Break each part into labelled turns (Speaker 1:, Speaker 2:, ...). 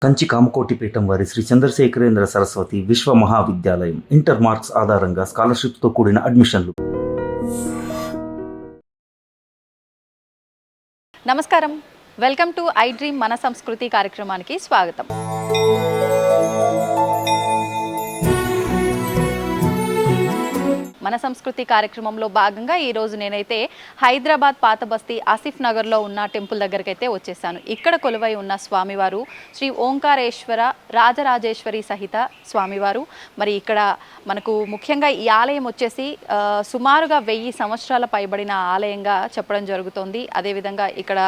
Speaker 1: కంచి కామకోటి పీఠం వారి శ్రీ చంద్రశేఖరేంద్ర సరస్వతి విశ్వ మహావిద్యాలయం ఇంటర్ మార్క్స్ ఆధారంగా స్కాలర్షిప్తో కూడిన అడ్మిషన్లు.
Speaker 2: నమస్కారం, వెల్కమ్ టు ఐ డ్రీమ్ మన సంస్కృతి కార్యక్రమానికి స్వాగతం. మన సంస్కృతి కార్యక్రమంలో భాగంగా ఈరోజు నేనైతే హైదరాబాద్ పాత బస్తీ ఆసిఫ్ నగర్లో ఉన్న టెంపుల్ దగ్గరికి అయితే వచ్చేసాను. ఇక్కడ కొలువై ఉన్న స్వామివారు శ్రీ ఓంకారేశ్వర రాజరాజేశ్వరి సహిత స్వామివారు. మరి ఇక్కడ మనకు ముఖ్యంగా ఈ ఆలయం వచ్చేసి సుమారుగా 1000 సంవత్సరాల పైబడిన ఆలయంగా చెప్పడం జరుగుతోంది. అదేవిధంగా ఇక్కడ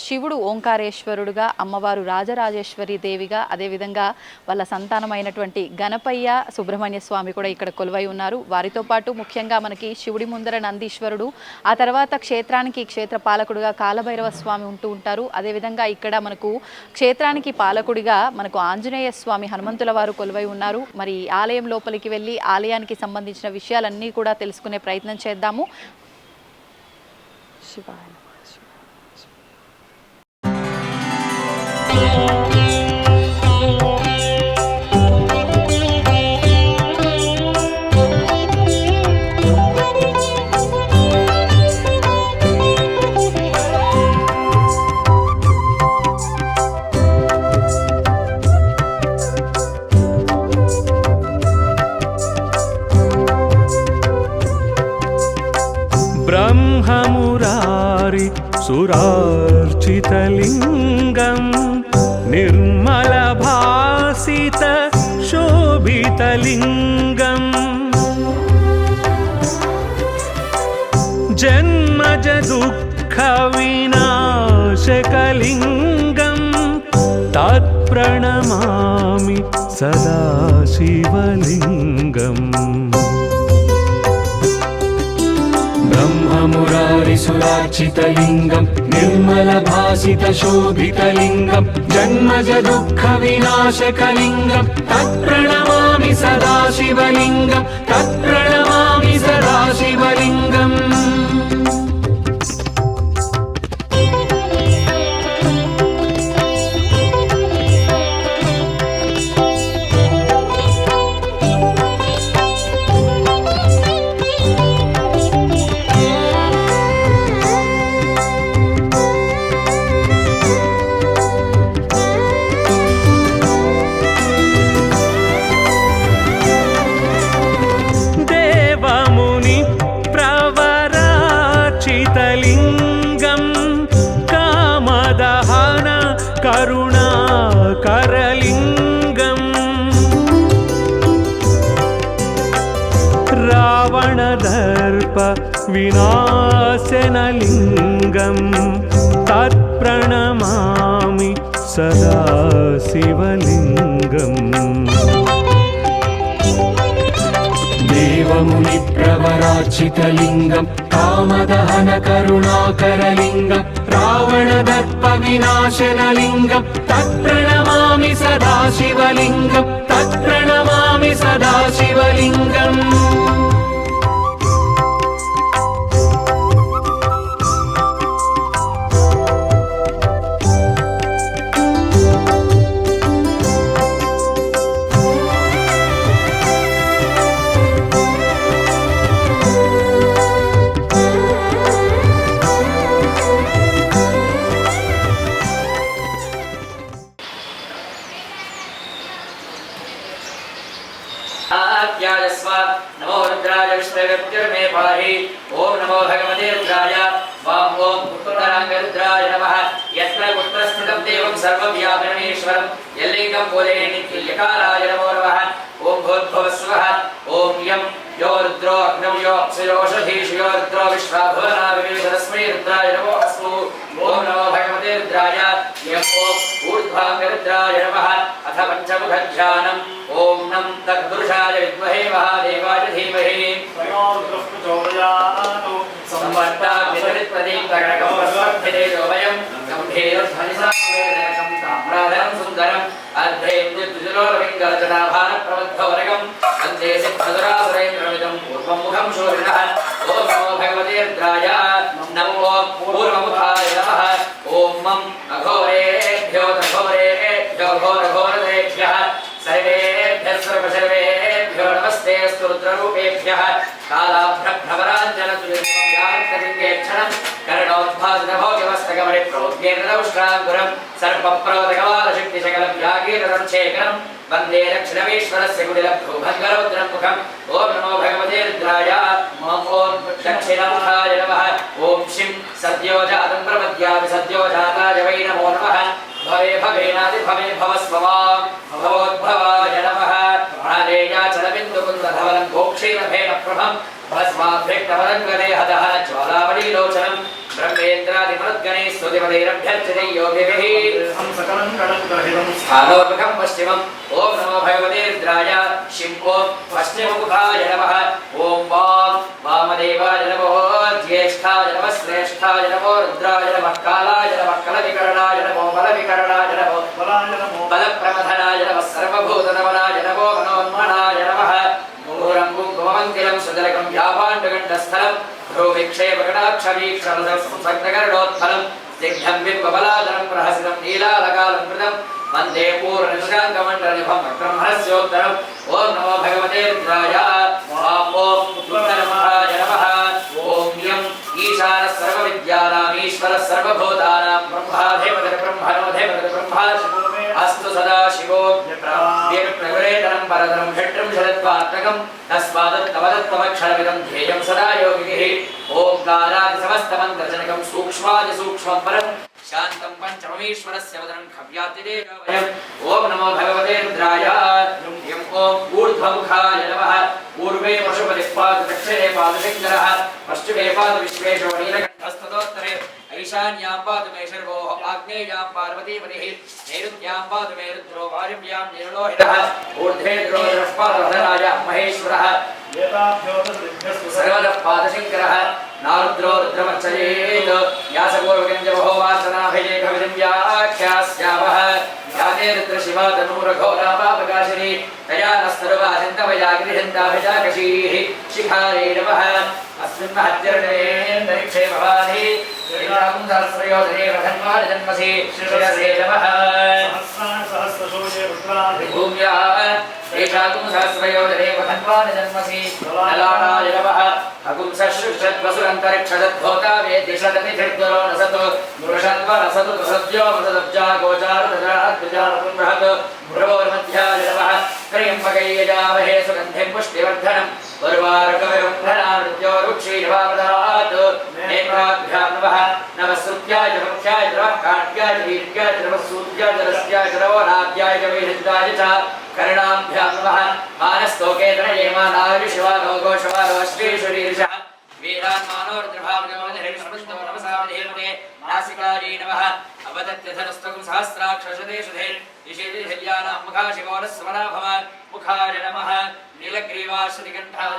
Speaker 2: శివుడు ఓంకారేశ్వరుడుగా, అమ్మవారు రాజరాజేశ్వరి దేవిగా, అదేవిధంగా వాళ్ళ సంతానమైనటువంటి గణపయ్య సుబ్రహ్మణ్య స్వామి కూడా ఇక్కడ కొలువై ఉన్నారు. వారితో పాటు ముఖ్యంగా మనకి శివుడి ముందర నందీశ్వరుడు, ఆ తర్వాత క్షేత్రానికి క్షేత్ర పాలకుడుగా కాలభైరవ స్వామి ఉంటూ ఉంటారు. అదేవిధంగా ఇక్కడ మనకు క్షేత్రానికి పాలకుడిగా మనకు ఆంజనేయ స్వామి హనుమంతుల వారు కొలువై ఉన్నారు. మరి ఆలయం లోపలికి వెళ్ళి ఆలయానికి సంబంధించిన విషయాలన్నీ కూడా తెలుసుకునే ప్రయత్నం చేద్దాము. శివాయ
Speaker 3: ब्रह्ममुरारि सुरार्चितलिङ्गं निर्मलभासित शोभितलिङ्गं जन्मज दुःखविनाशकलिङ्गं तत्प्रणमामि सदा शिवलिङ्गम्.
Speaker 4: ब्रह्ममुरारिसुरार्चितलिङ्गं निर्मलभासितशोभितलिङ्गं जन्मज दुःखविनाशकलिङ्गं तत्प्रणमामि सदा शिवलिङ्गं, तत्प्रणमामि सदा शिवलिङ्गम्.
Speaker 3: करुणाकरलिङ्गं रावणदर्प विनाशनलिङ्गं तत्प्रणमामि सदा शिवलिङ्गम्. देवमुनिप्रवरार्चितलिङ्गं कामदहनकरुणाकरलिङ्गं रावणदर्पविनाशनलिङ्गं तत्प्रणमामि सदा शिवलिङ्गं, तत्प्रणमामि सदा शिवलिङ्गम्.
Speaker 5: नमो रुद्राय विष्णवे पाहि. ओम नमो भगवते रुद्राय. वां ओम पुष्परांग रुद्राय नमः. यत्र पुष्पस्थितं देवं सर्वव्यापिनीश्वरं यल्लिंगं बोले नित्यकाराय नमो नमः. ओम भूर्भुवस्वः. ओम यं यो रुद्रो अग्नौ यो अप्सुरोषधीषु यो रुद्रो विश्वाभुवनाविवेशतस्मै रुद्राय नमो अस्तु. ओम नमो भगवते रुद्राय. यं ओम ऊर्ध्वांग रुद्राय नमः. अथ पंचमुखध्यानम्. ओम नम तत्पुरुषाय विद्महे महादेवाय धीमहि तन्नो रुद्रः प्रचोदयात्. संवर्ताग्नितरित्प्रदीप्तगणकं वस्वद्भिरेजोवयं गम्भीरध्वनिसामवेदनकं ताम्राधरं सुन्दरम् अर्धेन्द्रद्विजलोललिङ्गजटाभारप्रबद्धवरगं वन्दे सिद्धसुरासुरेन्द्रमिदं पूर्वमुखं शोभिनः. ओम नमो भगवते रुद्राय. नमो पूर्वमुखाय नमः. ओम मम अघोरेभ्यो घोरेभ्यो सर्वेभ्यः सर्वसर्वेभ्यो नमस्ते अस्तु रुद्ररूपेभ्यः कालाभ्रभ्रवराञ्जनतुल्यक्षणं कर्णोद्भासनभोग्यमस्तकमणिप्रोद्येर्नौष्ट्राङ्कुरं सर्पप्रवदकवालशक्तिशकलव्यागीररक्षेकरं वन्दे दक्षिणमेश्वरस्य कुटिलभ्रूभङ्गरौद्रं मुखम् ॐ नमो भगवते रुद्राय ॐ दक्षिणमुखाय नमः ॐ शिं सद्योजातं प्रपद्यामि सद्योजाताय वै नमो नमः भवे भवेनादि भवे भवस्वमां भवोद्भवाय नमः प्राणेयाचलबिन्दुकुन्दधवलं गोक्षीरभेण प्रभं भस्माभ्यक्तमलङ्गदेहदः ज्वालावलीलोचनं ब्रह्मेन्द्रादिमरुद्गणैः स्तुतिपदैरभ्यर्च्यते योगिभिः स्थानोर्मुखं पश्चिमम् ॐ नमो भगवते रुद्राय शिं ॐ पश्चिममुखाय नमः ॐ वां वामदेवाय नमो ज्येष्ठाय नमः श्रेष्ठाय नमो रुद्राय नमः कालाय नमः कलविकरणाय नमो बलविकरणाय नमो बलप्रमथनाय नमः सर्वभूतनमनाय नमो मनोन्मनाय नमः मुहुरं कुङ्कुममन्दिरं सुदलकं व्यापाण्डगण्डस्थलं भ्रूविक्षेपकटाक्षवीक्षणसंसग्नकर्णोत्फलं सिद्धं बिम्बबलाधरं प्रहसितं नीलालकालंकृतं वन्दे पूर्णशशाङ्कमण्डलनिभं ब्रह्मणस्योत्तरम् ॐ नमो भगवते रुद्राय ॐ उत्तरमहाय नमः ॐ यम् ईशानः सर्वविद्यानाम् ईश्वरः सर्वभूतानां ब्रह्माधिपतिः ब्रह्मणोऽधिपतिः ब्रह्मा अस्तु सदा शिवो प्रगुरेतरं परतरं षट्रं शरद्वात्मकं तस्मादत्तमदत्तमक्षरमिदं ध्येयं सदा योगिभिः ओंकारादिसमस्तमन्त्रजनकं सूक्ष्मादिसूक्ष्मं परं शान्तं पञ्चममीश्वरस्य वदनं खव्यातिदेव वयम् ॐ नमो भगवते रुद्राय यम् ॐ ऊर्ध्वमुखाय नमः पूर्वे पशुपतिः पादु दक्षिणे पादु शङ्करः पश्चिमे पादु विश्वेशो नीलकण्ठस्ततोत्तरे ईशान्यां पादु मे शर्वोः आग्नेयां पार्वतीपतिः नैऋत्यां पादु मे रुद्रो वायुव्यां निर्लोहितः ऊर्ध्वे द्रोणः पादधराय महेश्वरः सर्वतः पादशङ्करः नारुद्रो रुद्रमर्चयेत् व्यासपूर्वकञ्जमहोवासनाभिषेकविधिं व्याख्यास्यामः याते रुद्रशिवा तनूरघोरापापकाशिनी तया नस्तरुवाचिन्तवयाग्निहन्ताभिजाकशीः शिखायै नमः अस्मिन् महत्यर्णेन्दरिक्षे भवानि सहस्रयोजने वधन्वानि जन्मसि शिरसे नमः भूम्या एषाकुं सहस्रयोजने वधन्वानि जन्मसि नलाणाय नमः अकुंसश्रुषद्वसुरन्तरिक्षदद्भोता वेद्यषदतिथिर्द्वरो नसतु मृषन्वरसतु सद्यो मसदब्जा गोचारदजाद्विजानपुंहत् भ्रवोर्मध्याय नमः त्र्यम्बकैयजामहे सुगन्धिं पुष्टिवर्धनम् उर्वारुकविरुं घनामृत्योरुक्षीरवावदात् नेत्राभ्यां नमः नमः श्रुत्याय च मुख्याय च नमः काट्याय च वीर्याय च नमः सूर्याय च रस्याय च नमो नाद्याय च वैहिद्याय च कर्णाभ्यां नमः मानस्तोकेतनये मानाय शिवानो घोषवानो श्रीशुरीर्षः वीरान्मानो रुद्रभावगमनहरिष्मस्तो नमसामधेमते नासिकायै नमः अवदत्यधनस्तकं सहस्राक्षशतेषुधे निषेधिर्यानां मुखा शिवोरस्वना भव मुखाय नमः नीलग्रीवाश्रिकण्ठाय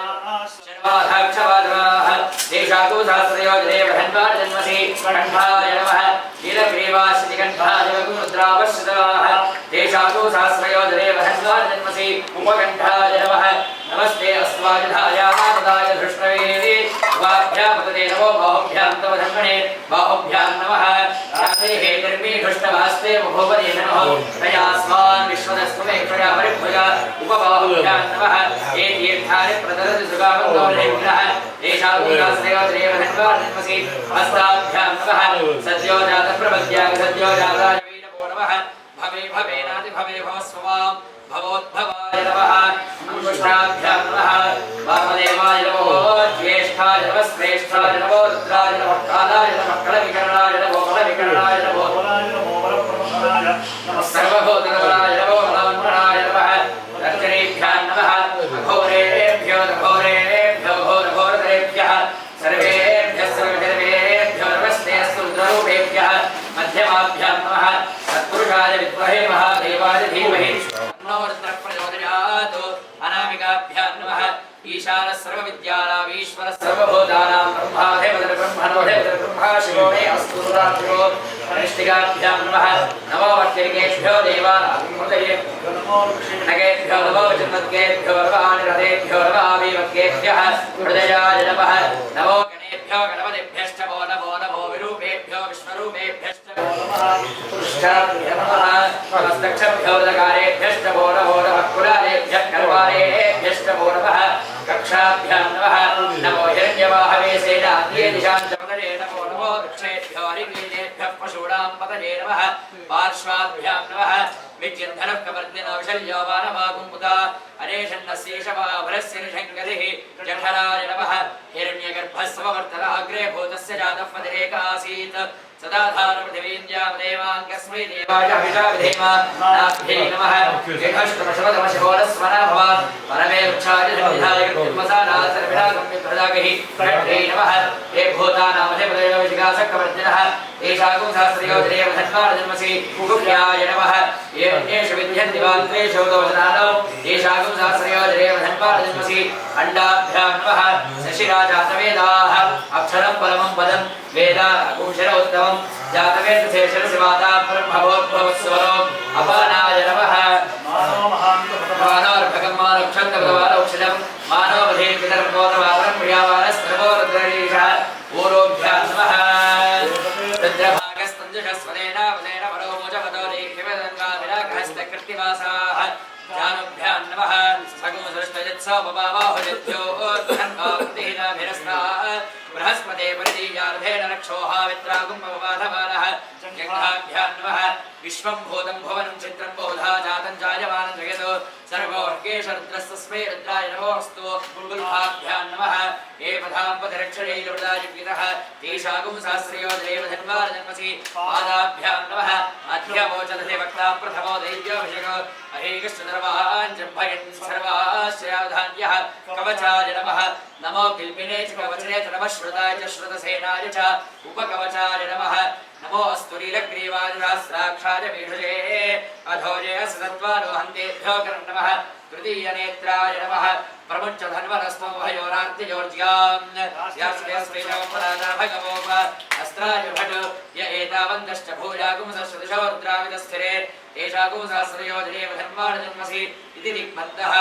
Speaker 5: शर्वाधाक्षवादवाः देशातु सहस्रयोजने वधन्वानि जन्मसि कण्ठाय नमः नीलग्रीवाश्रिकण्ठाय रुद्रावश्रिताः देशातु सहस्रयोजने वधन्वानि जन्मसि उपकण्ठाय नमः नमस्ते अस्त्वायुधाय नारदाय धृष्णवे वाभ्यामतते नमो बाहुभ्यां तव धर्मणे बाहुभ्यां नमः राधेः निर्मीघुष्टभास्ते महोपदे नमः तयास्मान् विश्वदस्त्वमेक्षया परिभुजा उपबाहुभ्यां नमः ये तीर्थानि प्रददति सुगावन्दोलेभ्यः देशाभूतास्त्रयोजने वधन्वानि जन्मसि हस्ताभ्यां नमः सद्योजातप्रपद्यामि सद्योजाताय वै नमो नमः भवे भवेनादि भवे भवस्वमां भवोद्भवाय नमः अंकुष्ठाभ्यां नमः वामदेवाय नमो ज्येष्ठाय नमः श्रेष्ठाय नमो रुद्राय नमः कालाय नमः कलविकरणाय नमो बलविकरणाय नमो सर्वभूतनमनाय नमो मनोन्मनाय नमः दक्षिणेभ्यां नमः घोरेभ्यो घोरेभ्यो घोरघोरतरेभ्यः सर्वेभ्यः सर्वजनमेभ्यो नमस्ते अस्तु रुद्ररूपेभ्यः मध्यमाभ्यां नमः सत्पुरुषाय विद्महे महादेवाय धीमहि तन्नो रुद्रः प्रचोदयात् अनामिकाभ्यां नमः ईशानः सर्वविद्यानाम् ईश्वरः सर्वभूतानां ब्रह्माधिपतिः ब्रह्मणोऽधिपतिः ब्रह्मा शिवो मे अस्तु सुराशिवो अनिष्टिकाभ्यां नमः नमो वर्तिकेभ्यो देवानां हृदये नगेभ्यो नमो जन्मद्गेभ्यो नमानिरथेभ्यो नमाविवद्गेभ्यः हृदयाय नमः नमो गणेभ्यो गणपतिभ्यश्च नमो नमो विरूपेभ्यो विश्वरूपेभ्यश्च नमः पुरुषाभ्यो नमः नमस्तक्षभ्यो दकारेभ्यश्च नमो नमो कुमारेभ्यश्च नमः कक्षाभ्यां नमः नमो हिरण्यवाहवे सेनान्ये दिशां च पतये नमो नमो वृक्षेभ्यो हरिकेलेभ्यः पशूनां पतये नमः पार्श्वाभ्यां नमः विद्युद्धनः कवर्दिनौशल्यो वानवाकुम्भुता अनेशन्नस्येषवाभरस्य निषङ्गतिः जठराय नमः हिरण्यगर्भस्ववर्तनाग्रे भूतस्य जातः पतिरेकासीत् सदाधारपृथिवीन्द्यामदेवाङ्गस्मै देवाय अभिषाविधेम नाभ्ये नमः एकष्टमशवदमशिवोरस्मना भवान् परमे वृक्षाय सन्निधाय कर्मसानासर्विणागम्यप्रदागहि कट्टे नमः हे भूतानामधिपतयो विजिगासक्कवर्जिनः एषागुं सहस्रयोजनेव धन्वारजन्मसि गुह्याय नमः ये अन्येषु विद्यन्ति वान्त्रेषु दोषनादौ एषागुं सहस्रयोजनेव धन्वारजन्मसि अण्डाभ्यां नमः शशिराजातवेदाः अक्षरं परमं पदं वेदा कुंशरोत्तमं जातवेदशेषरसिवाता ब्रह्मभोद्भवस्वरो अपानाय नमः मानवर्भगं मानक्षन्तभगवानौक्षजं मानवधेन पितर्मोदवापरं प्रियावानस्तमोरुद्ररीशः पूर्वोभ्यां नमः रुद्रभागस्तञ्जुषस्वदेनावदेन परोमोजवतो दीर्घिवदङ्गाभिराकहस्तकृत्तिवासाः जानुभ्यां नमः सगुंसृष्टयत्सवभावोहजद्योत्थन्वाकृतिहिताभिरस्ताः बृहस्पते परिदीयार्धेन रक्षोहावित्रागुम्भवाधवानः जङ्घाभ्यां नमः विश्वं भूतं भुवनं चित्रं बहुधा जातं जायमानं जगत् सर्वोर्केशरुद्रस्तस्मै रुद्राय नमोऽस्तु गुल्भाभ्यां नमः एवधाम्पतिरक्षणैर्वृदायुक्तितः तेषागुं सहस्रयोजनेव धन्वारजन्मसि पादाभ्यां नमः अध्यवोचदधे वक्ता प्रथमो दैव्योऽभिषेको अहेकश्चतर्वान् जम्भयन् सर्वाश्रयावधान्यः कवचाय नमः नमो किल्पिने च कवचने च नमः श्रुताय च श्रुतसेनाय च उपकवचाय नमः नमो अस्तुरीलग्रीवादिसहस्राक्षाय मीढुजे अधोजे सतत्वारोहन्तेभ्यो नमः तृतीयनेत्राय नमः प्रमुच्च धन्वनस्त्वं भयोरार्तिजोर्ज्याम् यास्मेऽस्मेशवपराधर्भगवोप अस्त्राय भट य एतावन्तश्च भूयागुंसश्रुतिशोर्द्राविदस्थिरे तेषागुं सहस्रयोजनेव धन्वारजन्मसि इति दिग्बन्धः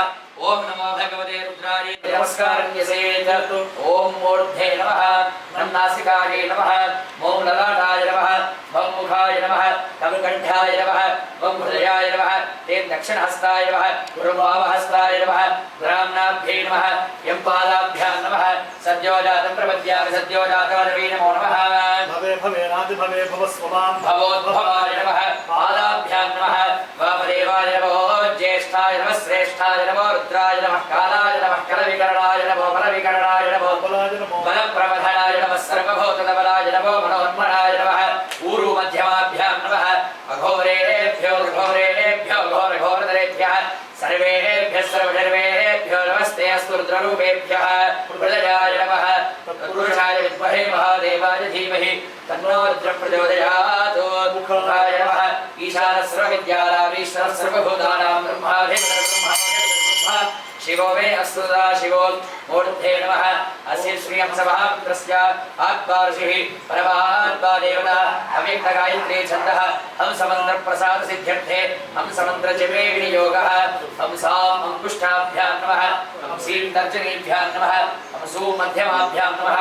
Speaker 5: ॐ नमो भगवते रुद्राय नमस्कारं यसेत् ॐ मूर्धे नमः नासिकाय नमः ॐ ललाटाय नमः ॐ मुखाय नमः तं कण्ठाय नमः ॐ हृदयाय नमः तेन दक्षिणहस्ताय नमः गुरुवामहस्ताय नमः ग्राम्नाभ्ये नमः यं पादाभ्यां नमः सद्योजातं प्रपद्यामि सद्योजातवरवे नमो नमः
Speaker 6: भवे भवेनादि भवे भवस्वमां
Speaker 5: भवोद्भवाय नमः पादाभ्यां नमः वामदेवाय नमो ज्येष्ठाय नमः श्रेष्ठाय नमो रुद्राय नमः कालाय नमः कलविकरणाय नमो बलविकरणाय नमो बलप्रबधनाय नमः सर्वभूतबलाय नमो मनोन्मनाय नमः ऊरु मध्यमाभ्यां नमः अघोरेभ्यो घोरेभ्यो घोरघोरतरेभ्यः सर्वेभ्यः सर्वधर्मेभ्यो नमस्ते अस्तु रुद्ररूपेभ्यः हृदयाय नमः तत्पुरुषाय विद्महे महादेवाय धीमहि तन्नो रुद्रः प्रचोदयात् मुखाय नमः ईशानः सर्वविद्यानामीश्वरः सर्वभूतानां ब्रह्माधिपतिर्ब्रह्मा शिवो मे अस्तु सदा शिवो मूर्धे नमः अस्य श्रियं सभापुत्रस्य आत्मार्षिः परमात्मा देवता अव्यक्तगायत्री छन्दः हंसमन्त्रप्रसादसिद्ध्यर्थे हंसमन्त्रजपे विनियोगः हंसाम् अङ्कुष्ठाभ्यां नमः हंसीं तर्जनीभ्यां नमः हंसूं मध्यमाभ्यां नमः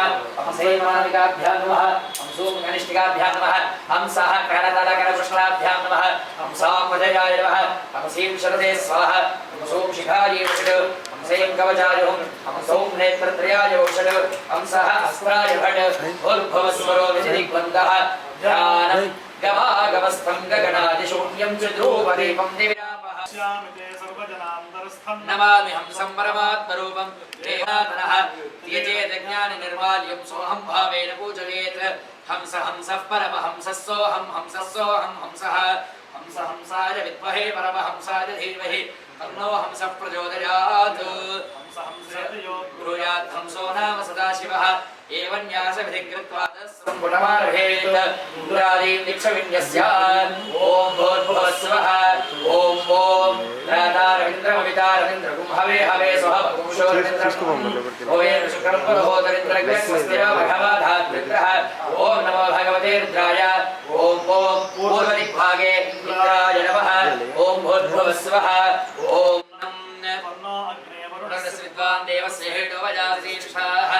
Speaker 5: हंसैर्मानिकाभ्यां नमः हंसूं कनिष्ठिकाभ्यां नमः हंसः करतलकरकृष्णाभ्यां नमः हंसां वजयाय नमः हंसीं शरदे स्वाहा हंसूं शिखायै वषट् हंसैं कवचाय हंसौं नेत्रत्रयाय वषट् हंसः अस्त्राय भट भूर्भुवस्वरो विधिदिग्बन्धः ध्यानं गवागवस्थं गगनादिशून्यं च ध्रुवदीपं दिव्यापः
Speaker 6: श्यामिते सर्वजनान्तरस्थं
Speaker 5: नमामि हंसं परमात्मरूपं देवातनः त्यजेतज्ञाननिर्माल्यं सोऽहं भावेन पूजयेत् हंस हंसः परमहंसः सोऽहं हंसः सोऽहं हंसः हंस हंसाय विद्महे परमहंसाय धीमहि तन्नो हंसः प्रचोदयात् हंस हंसयो ब्रूयात् हंसो नाम सदाशिवः एवं न्यासविधिकृत्वा सम्पुटमारहेत् इन्द्रादीं दीक्षविन्यस्य ॐ भूर्भुवस्वः ॐ ॐ त्रातारविन्द्रमवितारविन्द्रगुं हवे हवे स्वः पुंशोरविन्द्रम् ओयेन शुक्रं पुरोहोतरिन्द्रग्रस्वस्तिरो भगवधात्मित्रः ॐ नमो भगवते रुद्राय ॐ ॐ पूर्वदिग्भागे इन्द्राय नमः ॐ भूर्भुवस्वः ॐ
Speaker 6: तन्नो अग्ने वरुणस्य
Speaker 5: विद्वान् देवस्य हेतो वजासीष्ठाः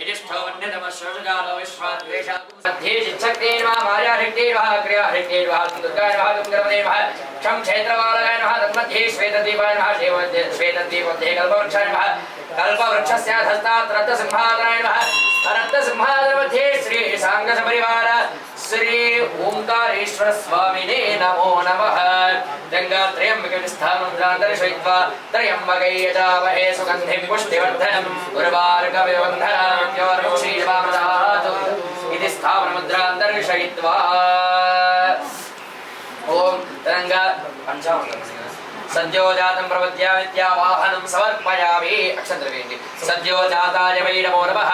Speaker 5: इतिष्ठोन्यतमश्रोषकालो विश्वाद्वेषाध्ये चिच्छक्ते नमः मायाहिक्ते नमः क्रियाहिक्ते नमः दुर्गाय नमः दुर्गमदे नमः क्षं क्षेत्रवालयाय नमः तन्मध्ये श्वेतदीपाय नमः श्वेतदीपमध्ये कल्पवृक्षाय नमः कल्पवृक्षस्य हस्तात् रत्नसिंहासनाय नमः रत्नसिंहासनमध्ये श्री साङ्गसपरिवार श्री ओंकारेश्वर स्वामिने नमो नमः गंगात्रयम्बकनिष्ठामन्त्रान्तर्शयित्वा त्रयम्बकै यजामहे सुगन्धिं पुष्टिवर्धनम् उर्वारुकविबन्धनां योर्मुक्षीर्वामदातु इति स्थावरमुद्रान्तर्शयित्वा ॐ तरङ्ग पञ्चामृतम् सद्यो जातं प्रपद्यामित्यावाहनं समर्पयामि अक्षत्रवेदि सद्यो जाताय वै नमो नमः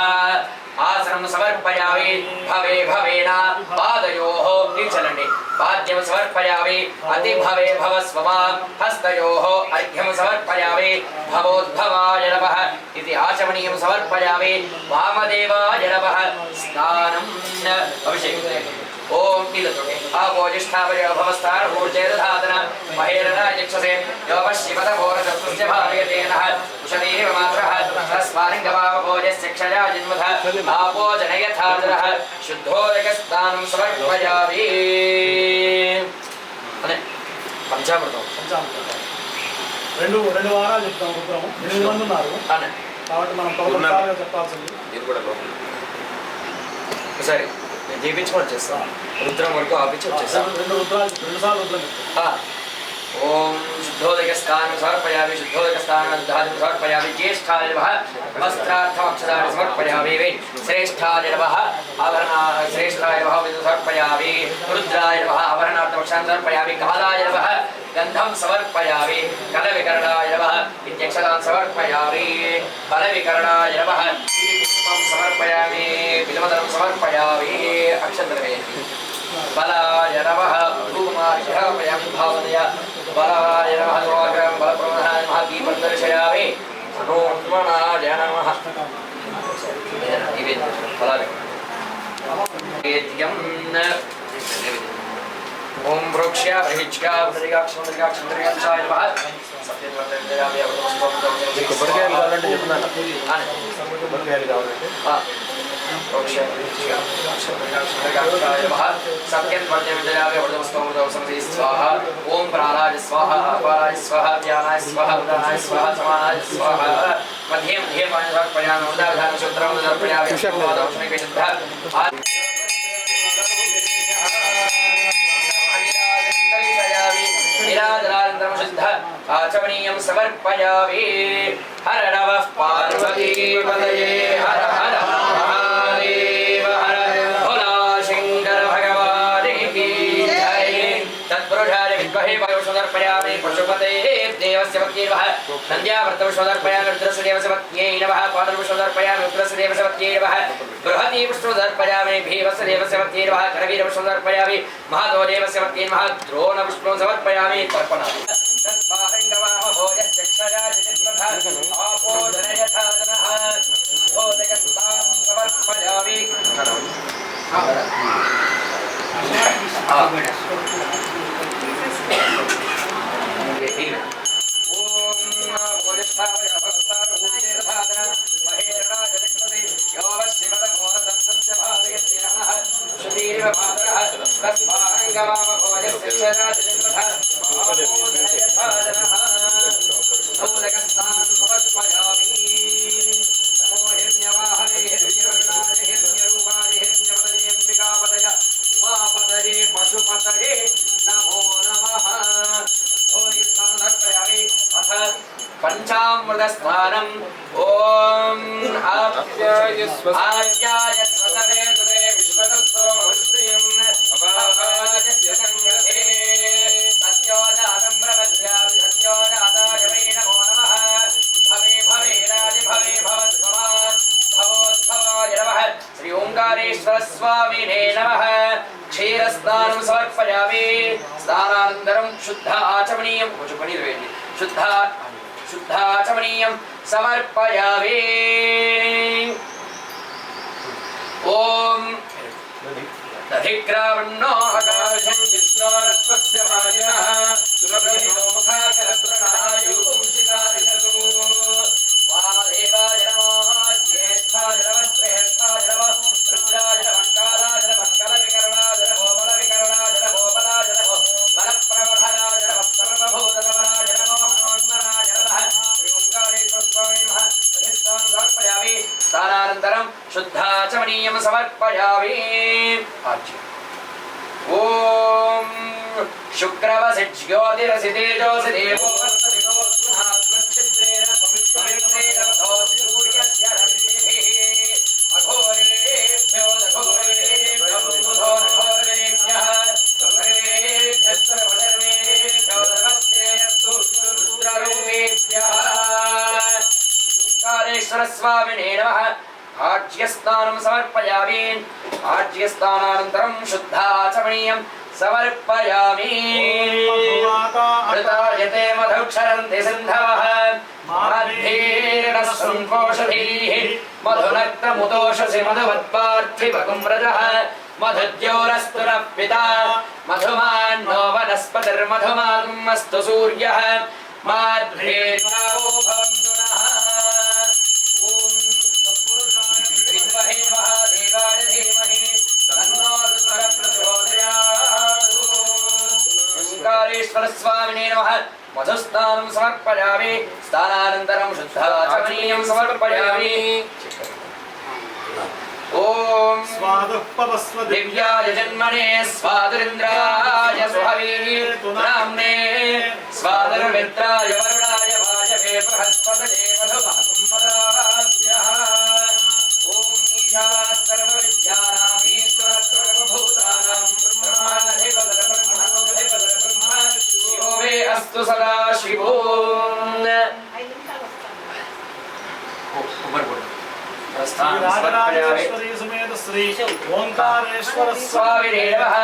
Speaker 5: आसनं समर्पयामि भवे भवेन पादयोः निचलने पाद्यं समर्पयामि अति भवे भवस्वमां हस्तयोः अर्घ्यं समर्पयामि भवोद्भवाय नमः इति आचमनीयं समर्पयामि वामदेवाय नमः स्नानम् अभिषेकं ओम नीलतुटे आपोजिष्ठावय भवस्थान ऊर्जेदधातन महेरना यक्षसे योपश्चिपदघोरचतुश्च भार्यतेनः उषतीरिव मात्रः तस्मालिङ्गमावभोजस्य क्षया जन्मथ आपो जनयथातरः शुद्धोदकस्नानं समर्पयामि अने పంచామృతం
Speaker 6: రెండు వారాలు చెప్తాం రుద్రము 8 మంది ఉన్నారు కాబట్టి మనం తొలగసారిగా చెప్పాల్సింది
Speaker 5: ఇది కూడా సరే నేను దీపించుకొని చేస్తాను రుద్రం వరకు ఆపించి వచ్చేస్తాను
Speaker 6: రెండు సార్లు రుద్రం
Speaker 5: ओम शुद्धोदकस्नानं समर्पयामि शुद्धोदकस्नानं समर्पयामि ज्येष्ठाय नमः वस्त्रार्थमक्षदानि समर्पयामि श्रेष्ठाय नमः श्रेष्ठाय नमः समर्पयामि रुद्राय नमः आभरणार्थमक्षदानि समर्पयामि कालाय नमः गन्धं समर्पयामि कलविकरणाय नमः इत्यक्षदान् समर्पयामि बलविकरणाय नमः पुष्पं समर्पयामि बिल्वदलं समर्पयामि अक्षत्रवेदि बलाय नमः धूमार्घ्यापयामि भावनया बलाय नमः द्वाग्रं बलप्रवधाय नमः दीपं दर्शयामि नमोन्मनाय नमः ओम वृक्ष्या बहिष्का उदरिगाक्षमदरिगाक्षमदरिगाक्षाय नमः सत्यवर्तयामि अवतमस्तोम
Speaker 6: కొబ్బరికాయలు కావాలంటే చెప్తున్నాను
Speaker 5: కొబ్బరికాయలు కావాలంటే वृक्ष्या बहिष्का उदरिगाक्षमदरिगाक्षाय नमः सत्यवर्तयामि अवतमस्तोम समसि स्वाहा ओम प्राणाय स्वाहा अपाराय स्वाहा ज्ञानाय स्वाहा उदानाय स्वाहा समानाय स्वाहा मध्ये मध्ये पाणिधान उदाधान सूत्रं समर्पयामि विष्णुपादौष्णिक शुद्ध आचमनीयं समर्पयामि हर नमः पार्वतीपतये हर हर महादेव हर भोला शंकर भगवान की जय तत्पुरुषाय विद्महे वायुं समर्पयामि पशुपतये देवस्य पत्न्यै नमः नन्द्यावर्तं समर्पयामि रुद्रस्य देवस्य पत्न्यै नमः पादं समर्पयामि रुद्रस्य देवस्य पत्न्यै नमः बृहती पुष्पं समर्पयामि भीमस्य देवस्य पत्न्यै नमः करवीरं समर्पयामि महादेव देवस्य पत्न्यै नमः द्रोणपुष्पं समर्पयामि तर्पणामि पंचामृत स्नानम ओम आप्याय स्वसवे तुदे विश्वतस्तो भवस्त्रियं अवाजस्य संगते सत्योजातं प्रपद्यामि सत्योजाताय वै नमो नमः भवे भवे राज भवे भवस्वमात् भवोद्भवाय नमः श्री ओंकारेश्वर स्वामिने नमः क्षीरस्नानं समर्पयामि स्नानानन्तरं शुद्ध आचमनीयं शुद्धाचमनीयं समर्पयामि ओम दधिक्रावण्णो आकाशं विष्णोरस्वस्य भाजिनः सुरभिनो मुखाकरत्रणः युगुंसिकारिषतु वामदेवाय नमः ज्येष्ठाय नमस्ते शुद्धाचमनीयं समर्पयामि ॐ शुक्रवसि ज्योतिरसि तेजोसि देवो वसतितो स्नात्वच्छिद्रेण पवित्रेण वसोऽसि सूर्यस्य रश्मिभिः अघोरेभ्यो दघोरेभ्यो घोरेभ्यः सर्वेभ्यः सर्वधर्मेभ्यो नमस्तेऽस्तु रुद्ररूपेभ्यः ओंकारेश्वरस्वामिने नमः आज्यस्नानं समर्पयामि आज्यस्नानानन्तरं शुद्धाचमनीयं समर्पयामि मृतायते मधुक्षरन्ति सिन्धवः माध्येन संकोषधीः मधुनक्तमुतोषसि मधुवत्पार्थिवकुम्रजः मधुद्योरस्तु नः पिता मधुमान्नो वनस्पतिर्मधुमागमस्तु सूर्यः माध्वेर्यावो भवन्तु नः विद्महे महादेवाय धीमहि तन्नो रुद्रः प्रचोदयात् ओंकारेश्वरस्वामिने नमः मधुस्नानं समर्पयामि स्नानानन्तरं शुद्धाचमनीयं समर्पयामि ॐ दिव्याय जन्मने स्वादुरिन्द्राय सुहवे नाम्ने स्वादुर्मित्राय वरुणाय वायवे बृहस्पतये मधुमाकुम्भदाभ्यः ॐ ईशानः सर्वविद्यानामीश्वरः सर्वभूतानां ब्रह्माधिपतिर्ब्रह्मणोऽधिपतिर्ब्रह्म शिवो मे अस्तु सदा शिवो
Speaker 6: राजराजेश्वरी समेत श्री ओंकारेश्वर
Speaker 5: स्वामिने नमः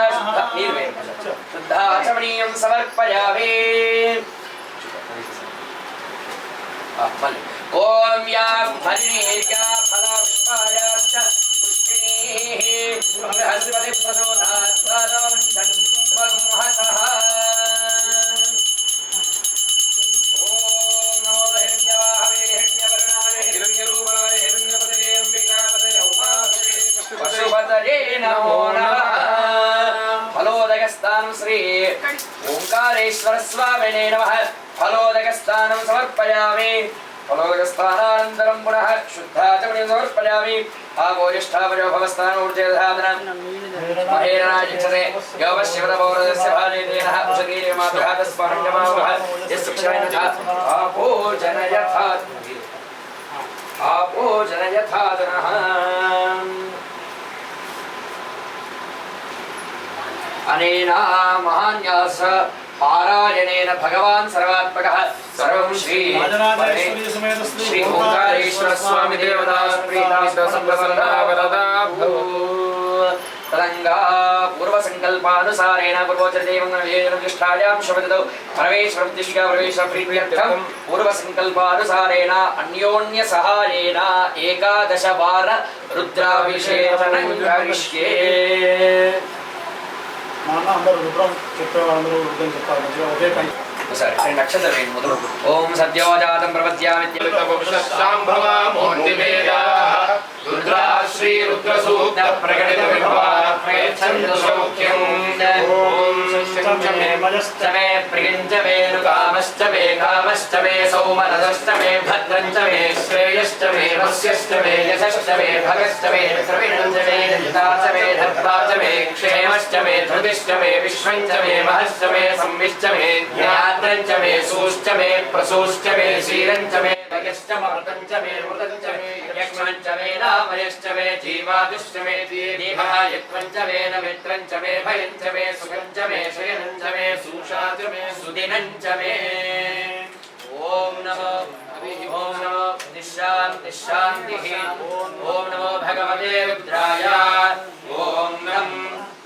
Speaker 5: शुद्धाचमनीयं समर्पयामि ॐ या फलिनेर्या फलापुष्पायाश्च पुष्पिणीः बृहस्पतिः प्रचोदयात् स्वं महतः पशुपतये नमो नमः फलोदकस्नानं श्री ओंकारेश्वर स्वामिने नमः फलोदकस्नानं समर्पयामि फलोदकस्नानानन्तरं पुनः शुद्धाचमनीयं समर्पयामि आभोजिष्ठावयो भवस्थानोर्जेधादनं महेरणाजिक्षते योगशिवदपौरदस्य भाजेतेनः उषतीर्यमातुघातस्वाहण्यमावः यस्शिक्षणेन आभोजन यथा जनः अनेन महान्यास पारायणेन भगवान् सर्वात्मकः सर्वं श्री ओंकारेश्वर स्वामी देवता तदंगा पूर्व संकल्पानुसारेण पूर्वोच्चदेवं शब्दौ परमेश्वरप्रतिष्ठा प्रवेश प्रीत्यर्थं पूर्व संकल्पानुसारेण अन्योन्य सहायेन 11 वार रुद्राभिषेचनं करिष्ये
Speaker 6: అందరూ రుద్రం చెప్పేవాళ్ళందరూ రుద్రం చెప్తారు మంచిగా ఒకే కంటి
Speaker 5: సరే రెండు అక్షంతలు వేయండి మొదలు ఓం సద్యోజాతం ప్రపద్యామి రుద్రా శ్రీ రుద్ర సూక్త ప్రకటిత విభవా ప్రయచ్ఛందు సౌఖ్యం ఓం సత్యమే మే ప్రియంచ మే కామశ్చ మే కామశ్చ మే సౌమనశ్చ మే భద్రంచ మే శ్రేయశ్చ మే వస్యశ్చ మే యశశ్చ మే భగశ్చ మే ద్రవిణంచ మే ధర్తాచ మే ధర్తాచ మే క్షేమశ్చ మే ధృతిశ్చ మే విశ్వంచ మే మహశ్చ మే సంవిశ్చ మే జ్ఞాత్రంచ మే సూశ్చ మే ప్రసూశ్చ మే శీరంచ మే భగశ్చ మృతంచ మే మృతంచ మే యక్ష్మంచ మే నామయశ్చ మే జీవాదుశ్చ మే దీర్ఘాయుత్వంచ మే నమిత్రంచ మే భయంచ మే సుఖంచ మే శయనంచ మే సూషాచ మే సుదినంచ మే ఓం నమో शांति ओम नमो भगवते रुद्राय ओम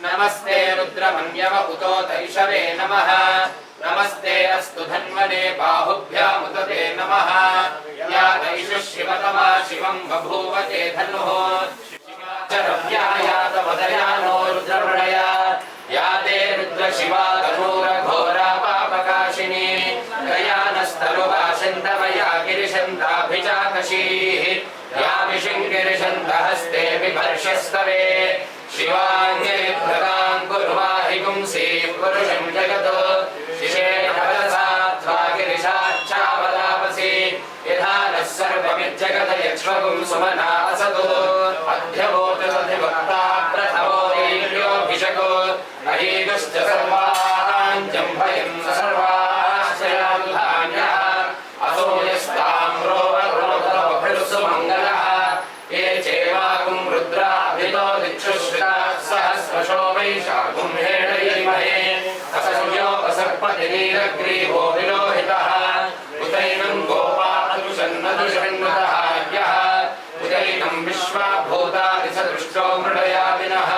Speaker 5: नमस्ते रुद्रमन्यव उतो तैषवे नमः नमस्ते अस्तु धन्वने बाहुभ्यामुदते नमः या तैषु शिवतमा शिवं बभूवते धनुः शिवाचरव्याया तवदयानो रुद्रवृणया या ते रुद्रशिवा तनूरघोरा पापकाशिनी कयानस्तरुभाषन्तमया गिरिशन्ताभिजातशीः या विशिङ्गिरिशन्तहस्ते बिभर्ष्यस्तवे शिवाङ्गिरिभृताङ्कुर्वाहि पुंसीः पुरुषं जगतो शिशेन भरसा त्वा गिरिशाच्छावदापसि यथा नः सर्वमिदं यज्जगदयक्ष्मगुं सुमना असतो अध्यमोदधिवक्ता प्रथमो देव्योऽभिषको अहीगश्च सर्वान् जम्भयन् सर्वाश्रयान्धान्यः असो यस्ताम्रो वरुणोदभिर्सुमङ्गलः ये चेवागुं रुद्राभितो दिक्षुश्रिता सहस्रशो वैशाखुं हेडयीमहे असंयो असर्पतिनीरग्रीवो विलोहितः उदैनं गोपादुषन्नदुषन्नतः यः उदैनं विश्वाभूतादिसदृष्टो मृडयादिनः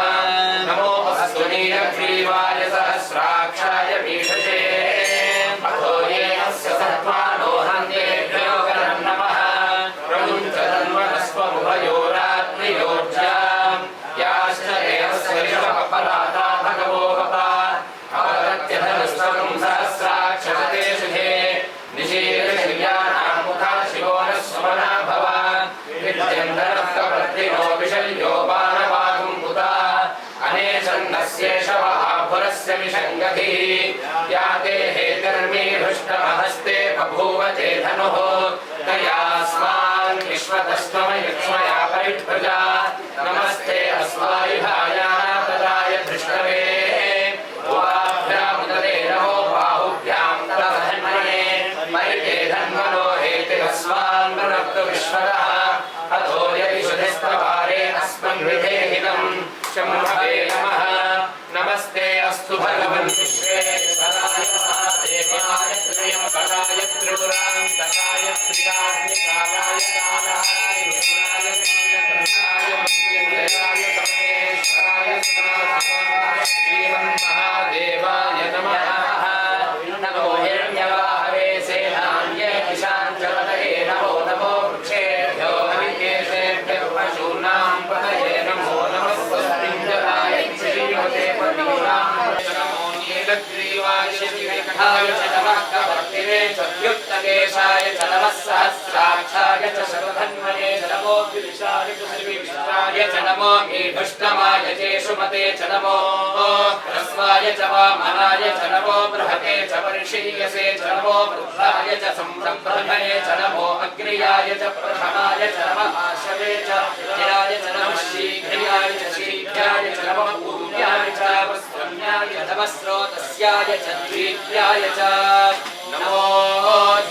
Speaker 5: नमो अस्तु नीलग्रीवाय सहस्राक्षाय मीषसे अथो ये अस्य सत्त्वानो हन्येभ्यो वरं नमः प्रमुञ्चतन्वनस्वमुभयोरात्मयोर्जाम् याश्च देवस्य ऋषभपलाता भगवो वपा अवदत्यधनुस्वकं सहस्राक्षरते शुभे निशीर्षयानां मुखा शिवो नः सुमना भव विद्यन्तरः कपत्तिनो विशल्यो बाणवागुं पुता अनेशन्नस्येषवः पुरस्य विषङ्गतिः या ते हेतिर्मीहृष्टमहस्ते बभूव ते धनुः तयास्मान् विश्वतस्त्वमयक्ष्मया परिभृजा नमस्ते अस्मायुधायानापदाय धृष्टवे उवाभ्यामुदते नमो बाहुभ्यां तवधन्मने परिते धन्वनो हेतिरस्मान् प्रनक्तु विश्वतः अथो यदिशुधिस्तवारे अस्मन् विधेहितं शम्भवे नमः नमस्ते अस्तु भगवन् विश्वेश्वराय महादेवाय त्र्यम्बकाय त्रिपुरान्तकाय त्रिकाग्निकालाय कालाय रुद्राय नीलकण्ठाय मृत्युञ्जयाय सर्वेश्वराय सदाशिवाय श्रीमन्महादेवाय नमः नमो हिरण्यवाहवे सेनान्ये दिशाञ्चलतये नमो नमो वृक्षेभ्यो हरिकेशेभ्यः पशूनां पतये नमो नमः स्वस्तिञ्जलाय श्रीमते पतिनां नमो नीलग्रीवाय श्रीवेङ्कटाय च नमः कवर्तिने च द्युक्तकेशाय च नमः सहस्राक्षाय च शतधन्वने च नमो गिरिशाय च श्रीविष्टाय च नमो मीढुष्टमाय चेषुमते च नमो ह्रस्वाय च वामनाय च नमो बृहते च वर्षीयसे च नमो वृद्धाय च संसम्प्रभने च नमो अग्र्याय च प्रथमाय च नमः आशवे च चिराय च नमः शीघ्र्याय च शीघ्राय च नमः पूर्याय च वस्त्रण्याय नमः स्रोतस्याय च द्वित्याय च नमो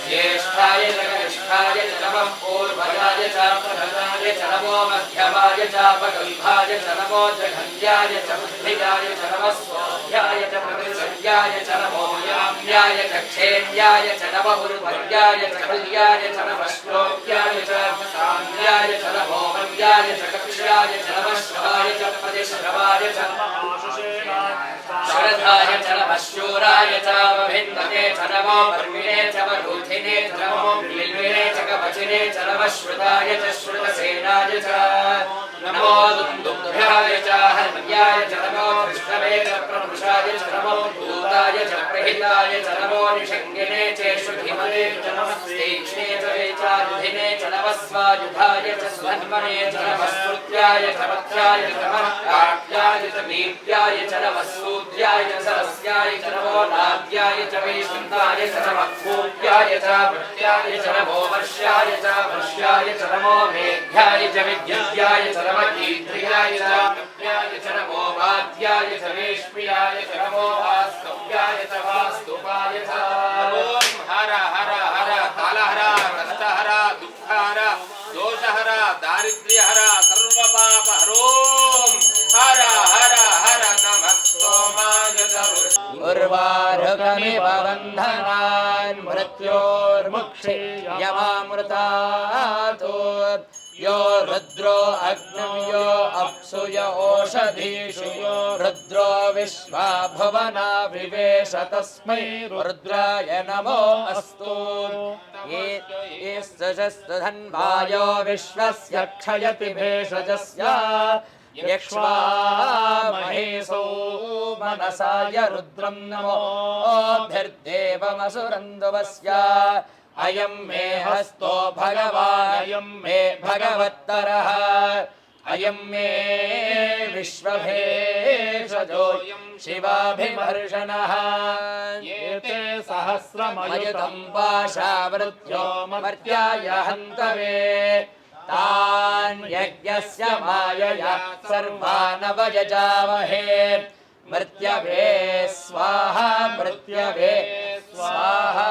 Speaker 5: ज्येष्ठाय च कनिष्ठाय च नमः पूर्वजाय च प्रथमाय च नमो मध्यमाय च अपगल्भाय च नमो जघन्याय च बुद्धियाय च नमः स्वाध्याय च प्रतिसंज्ञाय च नमो याम्याय च क्षेम्याय च नमः उर्वर्याय च कल्याय च नमः श्लोक्याय च साम्याय च नमो मर्याय च कक्ष्याय च नमः श्रवाय च प्रतिश्रवाय च श्रद्धाय च नमः शूराय च भिन्नते च नमो वर्मिणे च वरूथिने च नमो बिल्विने च कवचिने च नमः श्रुताय च श्रुतसेनाय च नमो दुन्दुभ्याय च हन्याय च नमो कृष्णवे च प्रमुषाय च नमो भूताय च प्रहिताय च नमो निषङ्गिने च श्रुतिमते च नमः तीक्ष्णे च वेचायुधिने च नमः स्वायुधाय च स्वन्मने च नमः श्रुत्याय च वक्त्राय च नमः काट्याय च दीप्याय च नमः सूर्याय च सरस्याय च नमो नाद्याय च वैष्णवाय च नमः कूप्याय च भृत्याय च नमो वर्ष्याय च वर्ष्याय च नमो मेघ्याय च विद्युत्याय च नमः कीर्त्याय च नव्याय च नमो वाद्याय च वेश्म्याय च नमो वास्तव्याय च वास्तुपाय च ओम हर हर हर कालहर कष्टहर दुःखहर दोषहर दारिद्र्यहर सर्वपापहरोम हर हर हर नमः सोमाय च उर्वारुकमिव बन्धनान् मृत्योर्मुक्षे यमामृतात् यो रुद्रो अग्निं यो अप्सु य ओषधीषु रुद्रो विश्वा भुवना विवेश तस्मै रुद्राय नमो अस्तु ये सजस्तधन्वायो विश्वस्य क्षयति भेषजस्य यक्ष्वामहेसो मनसाय रुद्रं नमोऽभिर्देवमसुरन्दुवस्य अयं मे हस्तो भगवान् अयं मे भगवत्तरः अयं मे विश्वभेषजोऽयं शिवाभिमर्शनः
Speaker 6: एते सहस्रमयुतं
Speaker 5: पाशावृत्यो मर्त्याय हन्तवे तान् यज्ञस्य मायया सर्वानवयजामहे मृत्यवे स्वाहा मृत्यवे स्वाहा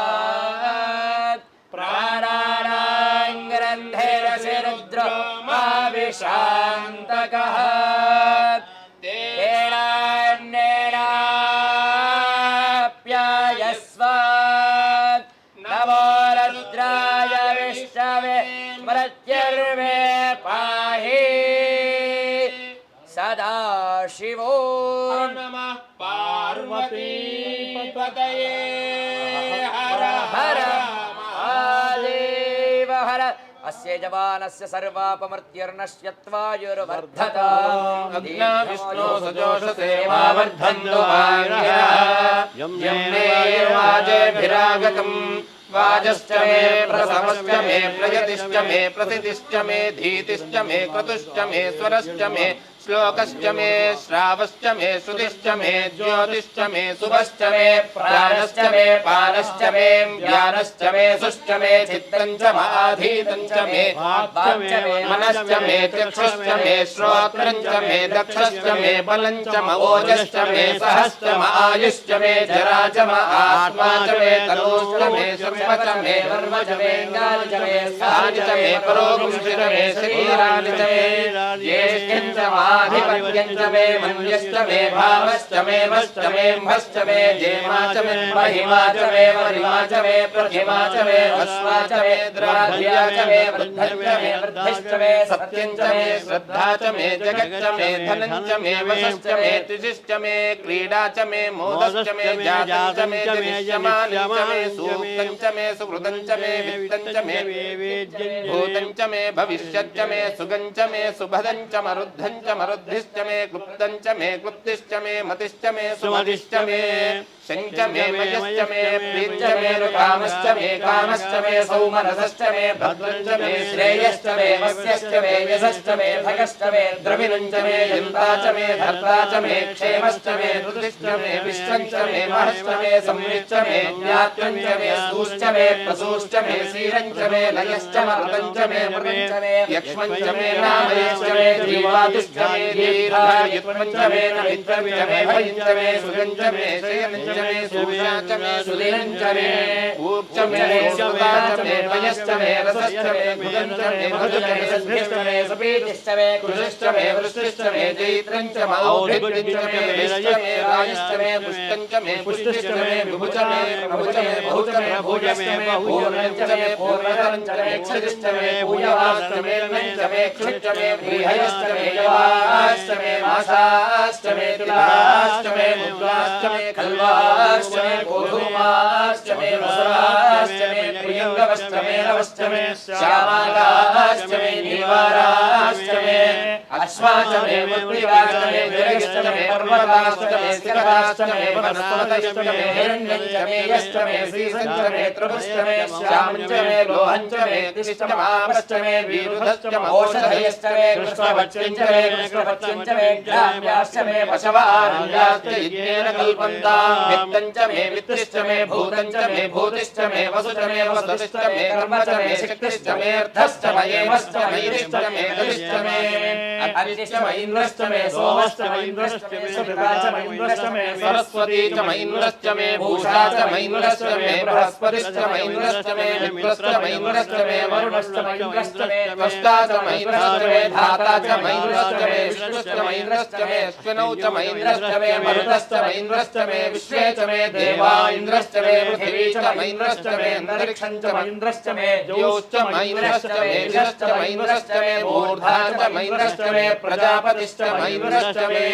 Speaker 5: प्राणानां ग्रन्थेरसि रुद्रो मा विशान्तकः तेनान्येनाप्यायस्व नमो रुद्राय विष्णवे मृत्युर्मे पाहि सदा शिवो
Speaker 6: नमः पार्वतीपतये
Speaker 5: हर हर महादेव हर अस्य जवानस्य सर्वापमर्त्यर्नश्यत्वायुर्वर्धताम्
Speaker 6: अग्ना विष्णो सजोषसे मा वर्धन्तो आयुर्यः यं वाजेभिरागतम् वाजश्च मे प्रसवश्च मे प्रयतिश्च मे प्रसिद्धिश्च मे धीतिश्च मे क्रतुश्च मे स्वरश्च मे श्लोकश्च मे श्रावश्च मे श्रुतिश्च मे ज्योतिश्च मे शुभश्च मे प्राणश्च मे पानश्च मे ज्ञानश्च मे सुश्च मे चित्तञ्च माधीतञ्च मे मनश्च मे चक्षुश्च मे श्रोत्रञ्च मे दक्षश्च मे बलञ्च मोजश्च मे सहश्च आयुश्च मे जरा च आत्मा च मे तनोश्च मे सर्व च मे वर्म च मे ज्ञान च मे स्थानि च मे परोगुंसि च मे शरीराणि च मे ज्येष्ठ्यञ्च आधिपत्यञ्च मे मन्यश्च मे भावश्च मे वश्च मे म्भश्च मे जेमा च मे महिमा च मे वरिमा च मे प्रतिमा च मे अश्वा च मे द्राध्या च मे वृद्धश्च मे वृद्धिश्च मे सत्यञ्च मे श्रद्धा च मे जगच्च मे धनञ्च मे वशश्च मे तिशिश्च मे क्रीडा च मे मोदश्च मे जातञ्च मे दृश्यमानञ्च मे सूक्तञ्च मे सुहृदञ्च मे वित्तञ्च मे भूतञ्च मे भविष्यच्च मे सुगञ्च मे सुभदञ्च मरुद्धञ्च मरुद्धिश्च मे क्लुप्तञ्च मे क्लुप्तिश्च मे मतिश्च मे सुमतिश्च मे शञ्च मे मयश्च मे प्रीञ्च मे कामश्च मे कामश्च मे सौमनसश्च मे भद्रञ्च मे श्रेयश्च मे वस्यश्च मे यशश्च मे भगश्च मे द्रविणञ्च मे यन्ता च मे धर्ता च मे क्षेमश्च मे धृतिश्च मे विश्वञ्च मे महश्च मे संविश्च मे ज्ञात्वञ्च मे स्तूश्च मे प्रसूश्च मे क्षीरञ्च मे लयश्च मरुतञ्च मे मृगञ्च मे यक्ष्मञ्च मे नामयश्च मे जीवादिश्च मे दीर्घायुत्वञ्च मे नमित्रञ्च मे भयञ्च मे सुगञ्च मे शयनञ्च मे सूषा च मे सुदिनञ्च मे ऊर्च मे सुदा च मे पयश्च मे रसश्च मे भुजञ्च मे मधुच मे सद्भिश्च मे सपीतिश्च मे कृशश्च मे वृष्टिश्च मे जैत्रञ्च मौभिद्यञ्च मे विश्च मे रायश्च मे पुष्टञ्च मे पुष्टिश्च मे विभुच मे प्रभुच मे बहुच मे भूयश्च मे पूर्णञ्च मे पूर्णतरञ्च मे क्षतिश्च मे पूयवाश्च मे नञ्च मे क्षुच्च मे बृहयश्च मे यवाश्च मे मासाश्च मे तुलाश्च मे मुद्राश्च मे खल्वाश्च मे गोधूमाश्च मे मसराश्च मे प्रियङ्गवश्च मे नवश्च मे श्यामाकाश्च मे नीवाराश्च मे अश्वाश्च मे मुद्रिवाश्च मे जलश्च मे पर्वताश्च मे स्थिराश्च मे वनस्पतयश्च मे हिरण्यञ्च मे यश्च मे श्रीसञ्च मे त्रिभुश्च मे श्यामञ्च मे लोहञ्च मे तिश्च मापश्च मे विरुधश्च औषधयश्च मे कृष्णभक्षञ्च मे कृष्णभक्षञ्च मे ग्राम्याश्च मे पशवारण्याश्च यज्ञेन कल्पन्ताम् वित्तञ्च मे वित्तिश्च मे भूतञ्च मे भूतिश्च मे वसुच मे वसतिश्च मे कर्म च मे शक्तिश्च मे अर्थश्च मयेमश्च मयिश्च मे गतिश्च मे अदिश्च मयिन्द्रश्च मे सोमश्च मयिन्द्रश्च मे सुभृता च मयिन्द्रश्च मे सरस्वती च मयिन्द्रश्च मे भूषा च मयिन्द्रश्च मे बृहस्पतिश्च मयिन्द्रश्च मे मित्रश्च मयिन्द्रश्च मे वरुणश्च मयिन्द्रश्च मे त्वष्टा च मयिन्द्रश्च मे धाता च मयिन्द्रश्च मे विष्णुश्च मयिन्द्रश्च मे अश्विनौ च मयिन्द्रश्च मे मरुतश्च मयिन्द्रश्च मे विश्वे च मे देवा इन्द्रश्च मे पृथिवी च मयिन्द्रश्च मे अन्तरिक्षं च मयिन्द्रश्च मे ज्योश्च मयिन्द्रश्च मे जश्च मयिन्द्रश्च मे मूर्धा च मयिन्द्रश्च मे प्रजापतिश्च मयिन्द्रश्च मे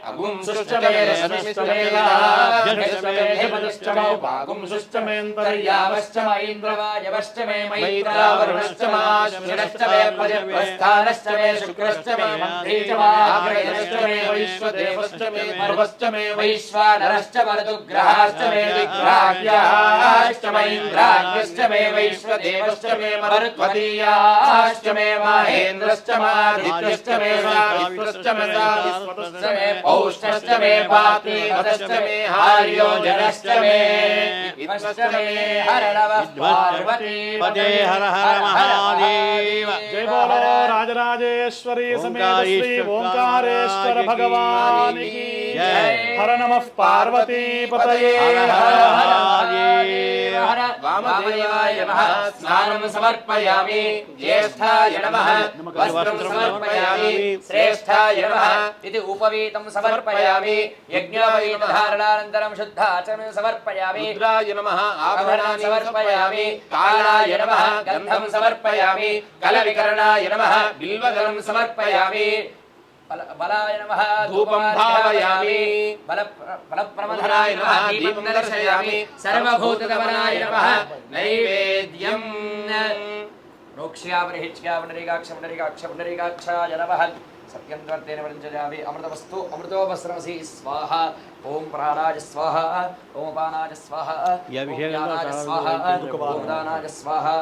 Speaker 6: अगुंसुश्च मे रश्मिश्च मे लाभ्यश्च मे हेमश्च मे उपागुंसुश्च मे अन्तर्यामश्च मयिन्द्रवायवश्च मे मैत्रावरुणश्च माश्विनश्च मे प्रस्थानश्च मे शुक्रश्च मे मन्त्री च माग्रयश्च मे वैश्वदेवश्च मे पर्वश्च मे वैश्वानरश्च मरुदुग्रहाश्च मे दिग्राह्याश्च मयिन्द्राग्यश्च मे वैश्वदेवश्च मे मरुत्वदीयाश्च मे महेन्द्रश्च मादित्यश्च मे विश्वश्च मे विश्वश्च मे पौष्णश्च मे पार्थिवश्च मे हार्योजनश्च मे विश्वश्च मे हर नमः पार्वती पते हर हर महादेव।
Speaker 7: जय बोलो राजराजेश्वरी समेत श्री ओंकारेश्वर भगवान की जय। हर नमः पार्वती पतये हर हर
Speaker 6: हर वामदेवाय नमः स्नानं समर्पयामि ज्येष्ठाय नमः वस्त्रं समर्पयामि श्रेष्ठाय नमः इति उपवीतं समर्पयामि यज्ञोपवीतधारणानन्तरं शुद्धाचरणं समर्पयामि रुद्राय नमः आभरणानि समर्पयामि कालाय नमः गन्धं समर्पयामि कलविकरणाय नमः बिल्वदलं समर्पयामि बलाय नमः धूपं भावयामि बलप्रमथनाय नमः दीपं दर्शयामि सर्वभूतगमनाय नमः नैवेद्यं रोक्ष्यावरिहिक्ष्यावनरिकाक्षाय नमः सत्यं त्वर्तेन वरञ्जयामि अमृतवस्तु अमृतोपस्रमसि स्वाहा ओम प्राणाय स्वाहा ओम पानाय स्वाहा ओम ज्ञानाय स्वाहा ओम दानाय स्वाहा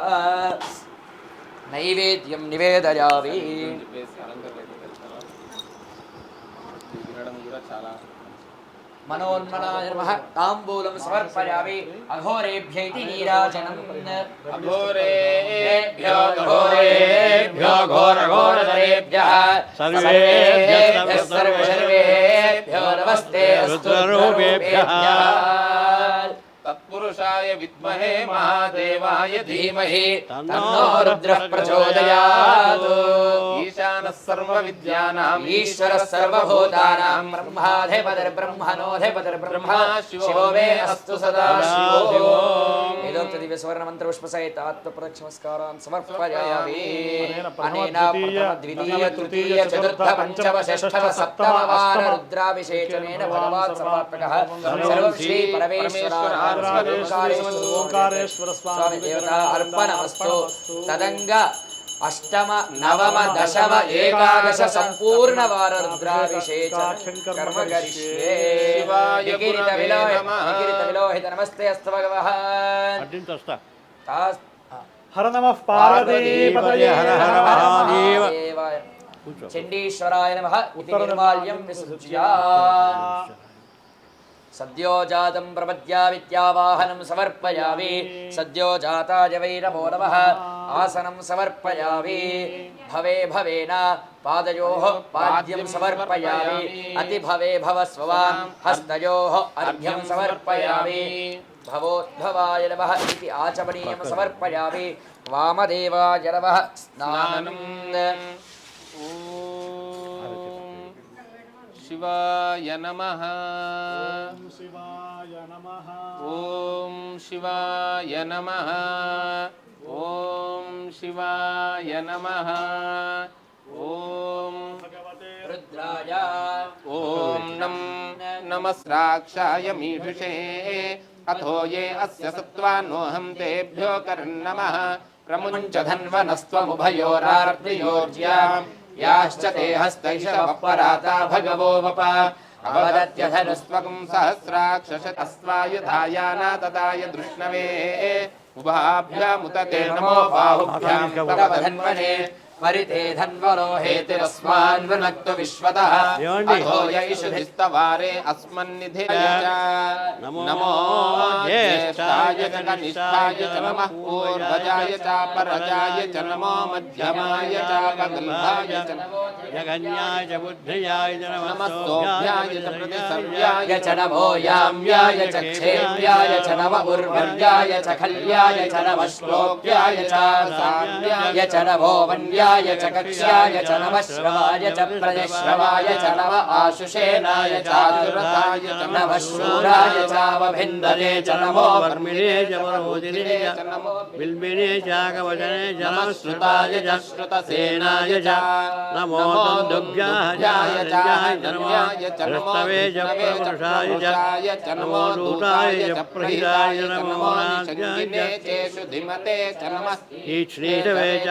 Speaker 6: नैवेद्यं निवेदयामि। मनोन्मनाय नमः ताम्बूलं समर्पयामि अघोरेभ्य इति नीराजनम् अघोरेभ्यो घोरेभ्यो घोरघोरधरेभ्यः सर्वेभ्यो नमस्ते अस्तुभ्यः तत्पुरुषाय विद्महे महादेवाय धीमहि तन्नो रुद्रः प्रचोदयात्। ईशानः सर्वविद्यानाम् ईश्वरः सर्वभूतानां ब्रह्माधिपतिर्ब्रह्मणोऽधिपतिर्ब्रह्मा शिवो मे अस्तु सदा शिवो। वेदोक्त दिव्य स्वर्ण मंत्र पुष्प सहित आत्मप्रदक्षिणस्कारान् समर्पयामि। अनेन प्रथम द्वितीय तृतीय चतुर्थ पंचम षष्ठम सप्तम वार रुद्राभिषेचनेन भगवान् समाप्तः सर्वं श्री परमेश्वर ओंकारेश्वर स्वामी देवता अर्पणमस्तु। तदंग अष्टम नवम दशम एकादश संपूर्ण वार रुद्राभिषेचन कर्म करिष्ये। गिरित विलोहित नमस्ते अस्तु भगवान्।
Speaker 7: हर नमः पार्वती पतये हर हर महादेव।
Speaker 6: चंडीश्वराय नमः इति निर्माल्यं विसृज्य सद्यो जातं प्रपद्याविद्यावाहनं समर्पयामि। सद्यो जाताय वै नमो नमः आसनं समर्पयामि। भवे भवेन पादयोः पाद्यं समर्पयामि। अति भवे भवस्ववां हस्तयोः अर्घ्यं समर्पयामि। भवोद्भवाय नमः इति आचमनीयं समर्पयामि। वामदेवाय नमः स्नानम्। शिवाय नमः
Speaker 7: शिवाय नमः
Speaker 6: ओम शिवाय नमः ओम शिवाय नमः ओम रुद्राय ओम नमस्राक्षाय मीढुषे अथो ये अस्य सत्त्वानोऽहं तेभ्यो करन्नमः प्रमुञ्च धन्वनस्त्वमुभयोरार्तियोर्ज्याम् याश्च ते हस्तैषवपराता भगवो वप अवदत्यधनुस्त्वकं सहस्राक्षशतस्वायुधायानातताय दृष्णवे उभाभ्यामुत ते नमो बाहुभ्यां तव धन्वने परिते धन्वनो हेतिरस्मान् वृणक्तु विश्वतः अथो यैषुधिस्तवारे अस्मन्निधिरे नमो ज्येष्ठाय च कनिष्ठाय च नमः पूर्वजाय च परजाय च नमो मध्यमाय च कगल्भाय च नमो जगन्याय च बुद्धियाय च नमस्तोभ्याय च प्रतिसव्याय च नमो याम्याय च क्षेम्याय च नम उर्वर्याय च खल्याय च नमः श्लोक्याय च साम्याय च नमो वन्याय च कक्ष्याय च नमः श्रवाय च प्रजश्रवाय च नम आशुषेनाय च आतुरताय च नमः शूराय चावभिन्दने च नमो वर्मिणे च वरोदिने च नमो बिल्बिने च कवचने च नमः श्रुताय च श्रुतसेनाय च नमो दुग्ध्याय च धन्याय च नमो विष्णवे च नमो दूताय च प्रहिताय च नमो निषङ्गिने चेषु धिमते च नमः ईक्ष्णीषवे च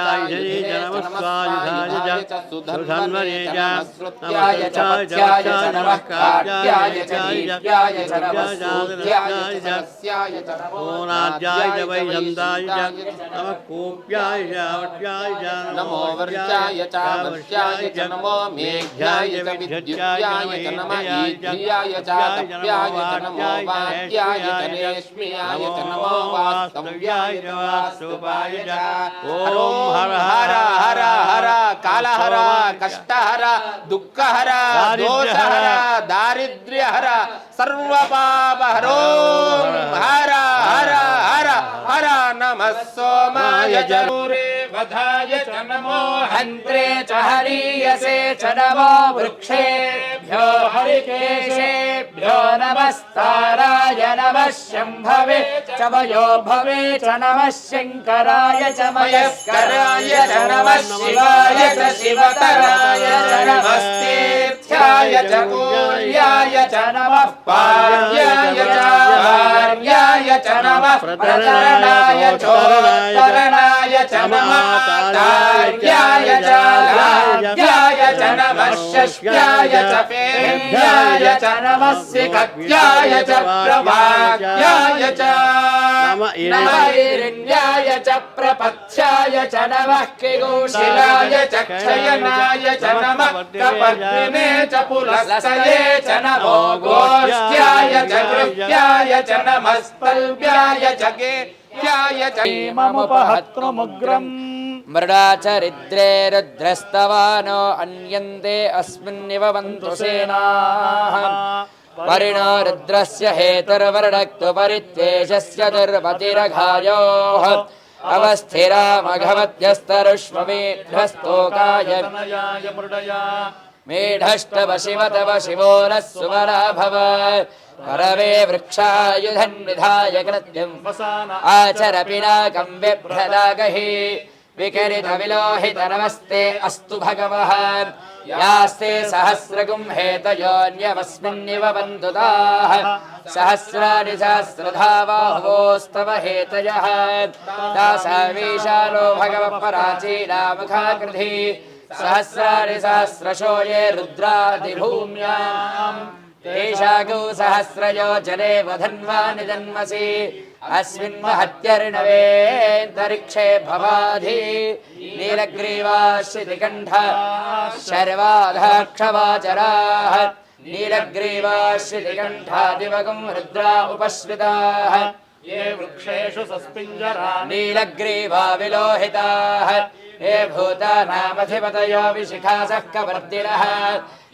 Speaker 6: नमः स्वायुधाय च सुधन्वने च नमस्कृत्याय च पथ्याय च नमः काट्याय च दीप्याय च नमः सूर्याय च सरस्याय च नमो नाद्याय च वैशन्ताय च नमः कोप्याय च वट्याय च नमो वर्षाय च वर्ष्याय च नमो मेघ्याय च विद्युत्याय च नमः ईध्याय च तप्याय च नमो वात्याय च नेष्म्याय च नमो वास्तव्याय च वास्तुपाय च ॐ हर हर हर हर कालहर कष्टहर दुःखहर दोषहर दारिद्र्यहर सर्वपापहरो हर हर हर हर नमः सोमाय जरूरे वधाय च नमो हन्त्रे च हरीयसे च नमो वृक्षेभ्यो हरिकेशेभ्यो नमस्ताराय नमः शम्भवे च वयो भवे च नमः शङ्कराय च मयस्कराय च नमः शिवाय च शिवतराय च नमस्तीर्थ्याय च कूल्याय च नमः पार्याय च भार्याय च नमः प्रतरणाय चोत्तरणाय च नमः तार्याय च लाभ्याय च नमः षष्ट्याय च पेह्याय च नमः सिकत्याय च प्रभाग्याय च नमः हिरण्याय च प्रपथ्याय च नमः किगोशिलाय च क्षयनाय च नमः कपर्दिने च पुलस्तये च नमो गोष्ठ्याय च कृत्याय च नमः स्तल्भ्याय च गेह्याय च
Speaker 7: ममुपहत्तमुग्रम्
Speaker 5: मृडाचरिद्रे रुद्रस्तवानो अन्यन्ते अस्मिन्निव बन्तु सेनाः परिणो रुद्रस्य हेतुर्वर्णक्तु परित्येषस्य दुर्मतिरघायोः अवस्थिरामघवत्यस्तरुष्ममेढस्तोकाय मेढस्तव शिव तव शिवो नः सुवरा भव करवे वृक्षायुधन्विधाय कृत्यम् आचर पिनाकं बिभ्रदागहि विकरित विलोहित नमस्ते अस्तु भगवः यास्ते सहस्रगुं हेतयोऽन्यवस्मिन्निव बन्धुताः सहस्राणि सहस्रधा बाहोस्तव हेतयः दासावीशालो भगवः पराचीनामुखाकृधि सहस्राणि सहस्रशो ये रुद्रादिभूम्याम् तेषागौ सहस्रयोजने वधन्वानि जन्मसि अस्मिन् महत्यर्णवेऽन्तरिक्षे भवाधि नीलग्रीवाश्रितिकण्ठ शर्वाधाक्षवाचराः नीलग्रीवाश्रितिकण्ठादिवगुं रुद्रा उपश्रिताः
Speaker 7: ये वृक्षेषु सस्पिञ्जराणि
Speaker 5: नीलग्रीवा विलोहिताः ये भूतानामधिपतयो विशिखासः कवर्दिनः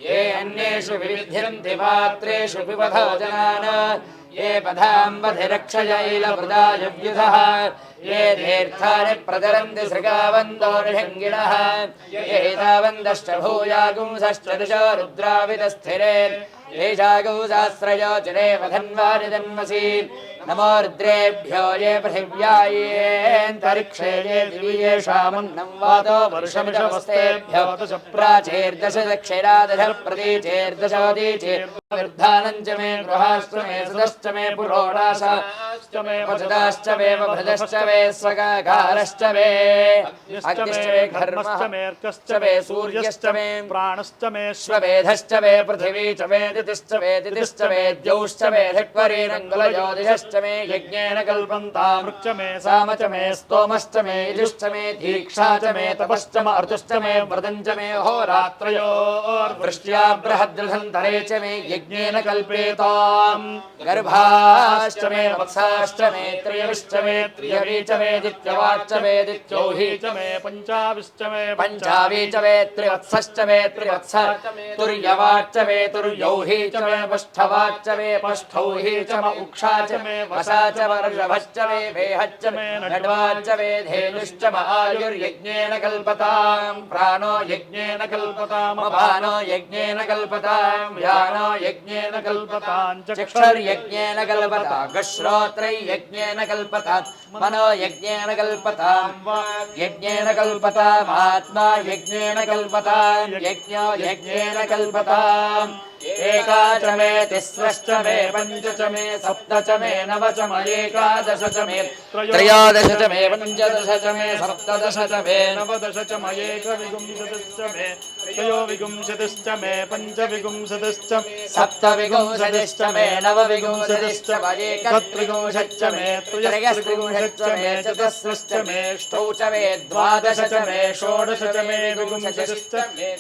Speaker 5: ये अन्येषु विविध्यन्ति पात्रेषु पिबधो जनान् ये पदाम्बधिरक्षयैलवृदायुव्युधः ये तीर्थानि प्रचरन्ति सृगावन्दो निषङ्गिणः ये तावन्दश्च भूयागुंसश्च दिशो रुद्राविदस्थिरे येषागौ सहस्रयोजने वधन्वानि जन्मसि नमो रुद्रेभ्यो ये पृथिव्यायेऽन्तरिक्षे ये दिव्येषामन्नं वातो वर्षमिषवस्तेभ्यो प्राचेर्दश दक्षिणादश प्रतीचेर्दशोदीचेर्वृद्धानञ्च मे गृहाश्च मे सुदश्च मे पुरोडाश्च मे पचदाश्च मे भृदश्च मे स्वगाकारश्च मे अग्निश्च मे घर्मश्च मेऽर्कश्च मे सूर्यश्च मे
Speaker 7: प्राणश्च मे
Speaker 5: श्वमेधश्च मे पृथिवी च मे दितिश्च मे दितिश्च मे द्यौश्च मे धिक्वरीरङ्गुलज्योतिषश्च मे यज्ञेन कल्पन्ताम्
Speaker 7: वृक्ष मे साम च मे
Speaker 5: स्तोमश्च मे यजुश्च मे दीक्षा च मे तपश्च मे अर्जुश्च मे व्रतञ्च मे होरात्रयोर्वृष्ट्या बृहद्रथन्तरे च मे यज्ञेन कल्पेताम् गर्भाश्च मे वत्साश्च मे त्रियविश्च मे त्रियवी च मे दित्यवाच्च मे दित्यौही
Speaker 7: च मे पञ्चाविश्च मे
Speaker 5: पञ्चावी च मे त्रिवत्सश्च मे त्रिवत्स तुर्यवाच्च मे तुर्यौही च मे पष्ठवाच्च मे पष्ठौही च मे उक्षा च मे वसा च वर्षभश्च मे वेहच्च मे नड्वाच्च मे धेनुश्च मे आयुर्यज्ञेन कल्पताम् प्राणो यज्ञेन कल्पताम् अपानो यज्ञेन कल्पताम् यानो यज्ञेन कल्पताम् चक्षुर्यज्ञेन कल्पताम् श्रोत्रैर्यज्ञेन कल्पताम् मनो यज्ञेन कल्पताम् यज्ञेन कल्पताम् आत्मा यज्ञेन कल्पताम् यज्ञो यज्ञेन कल्पताम् एका च मे तिस्रश्च मे पञ्च च मे सप्त च मे नव च मे एकादश च मे त्रयोदश च मे पञ्चदश च मे सप्तदश च मे
Speaker 7: नवदश च मयेकविंशतिश्च मे त्रयोविंशतिश्च मे पञ्चविंशतिश्च
Speaker 5: सप्तविंशतिश्च मे नवविंशतिश्च मे
Speaker 7: एकत्रिंशच्च मे त्रयस्त्रिंशच्च मे चतुस्रश्च मे
Speaker 5: अष्टौ च मे द्वादश च मे
Speaker 7: षोडश च मे विंशतिश्च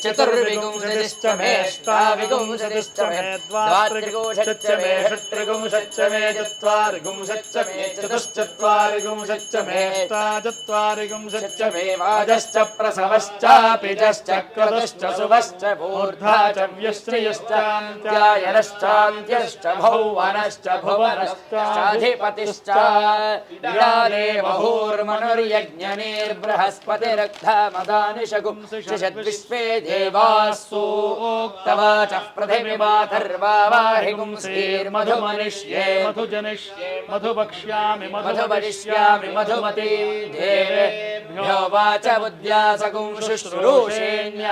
Speaker 5: चतुर्विंशतिश्च मे अष्टाविंशतिश्च मे द्वात्रिंशच्च मे
Speaker 7: षट्त्रिंशच्च मे चत्वारिंशच्च मे चतुश्चत्वारिंशच्च मे अष्टाचत्वारिंशच्च मे
Speaker 5: वाजश्च प्रसवश्चापिजश्च क्रतुश्च शुभश्च मूर्धा च व्यश्चयश्चान्त्यायनश्चान्त्यश्च भौवनश्च भुवनश्चाधिपतिश्च इडाले बृहस्पतिरग्धामदानिशगुंसिषद्विश्वे देवास्सूक्तवाचः पृथिवीमाथर्वावाहिगुंसीर्मधुमनिष्ये
Speaker 7: मधुजनिष्ये मधुवक्ष्यामि
Speaker 5: मधुवरिष्यामि मधुमती देवेभ्यो वाच बुद्ध्यासगुं शुश्रूषेण्य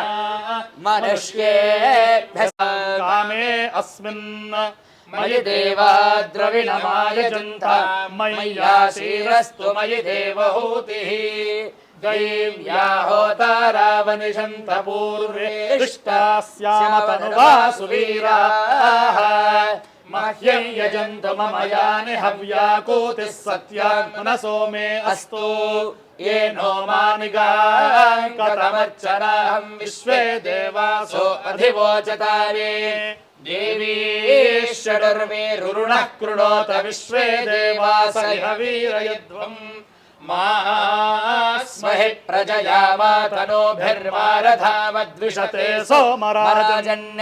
Speaker 5: मनुष्येभ्यः
Speaker 7: कामे अस्मिन्
Speaker 5: मयि देवा द्रविणमायजन्त मय्याशीरस्तु मयि देवहूतिः दैव्या होतारावनिषन्त पूर्वे
Speaker 7: इष्टास्यामतनुवासु वीराः मह्यं यजन्तु मम यानि हव्याकूतिः सत्यान् मनसो मे अस्तु येनो मानिगां कथमर्चनाहं विश्वे देवासो अधिवोचतारे देवी षडर्वेरुरुणः कृणोत विश्वे देवास इह वीरयध्वम् मास्महे प्रजया मातनोभिर्मारधामद्विषते सोमराजन्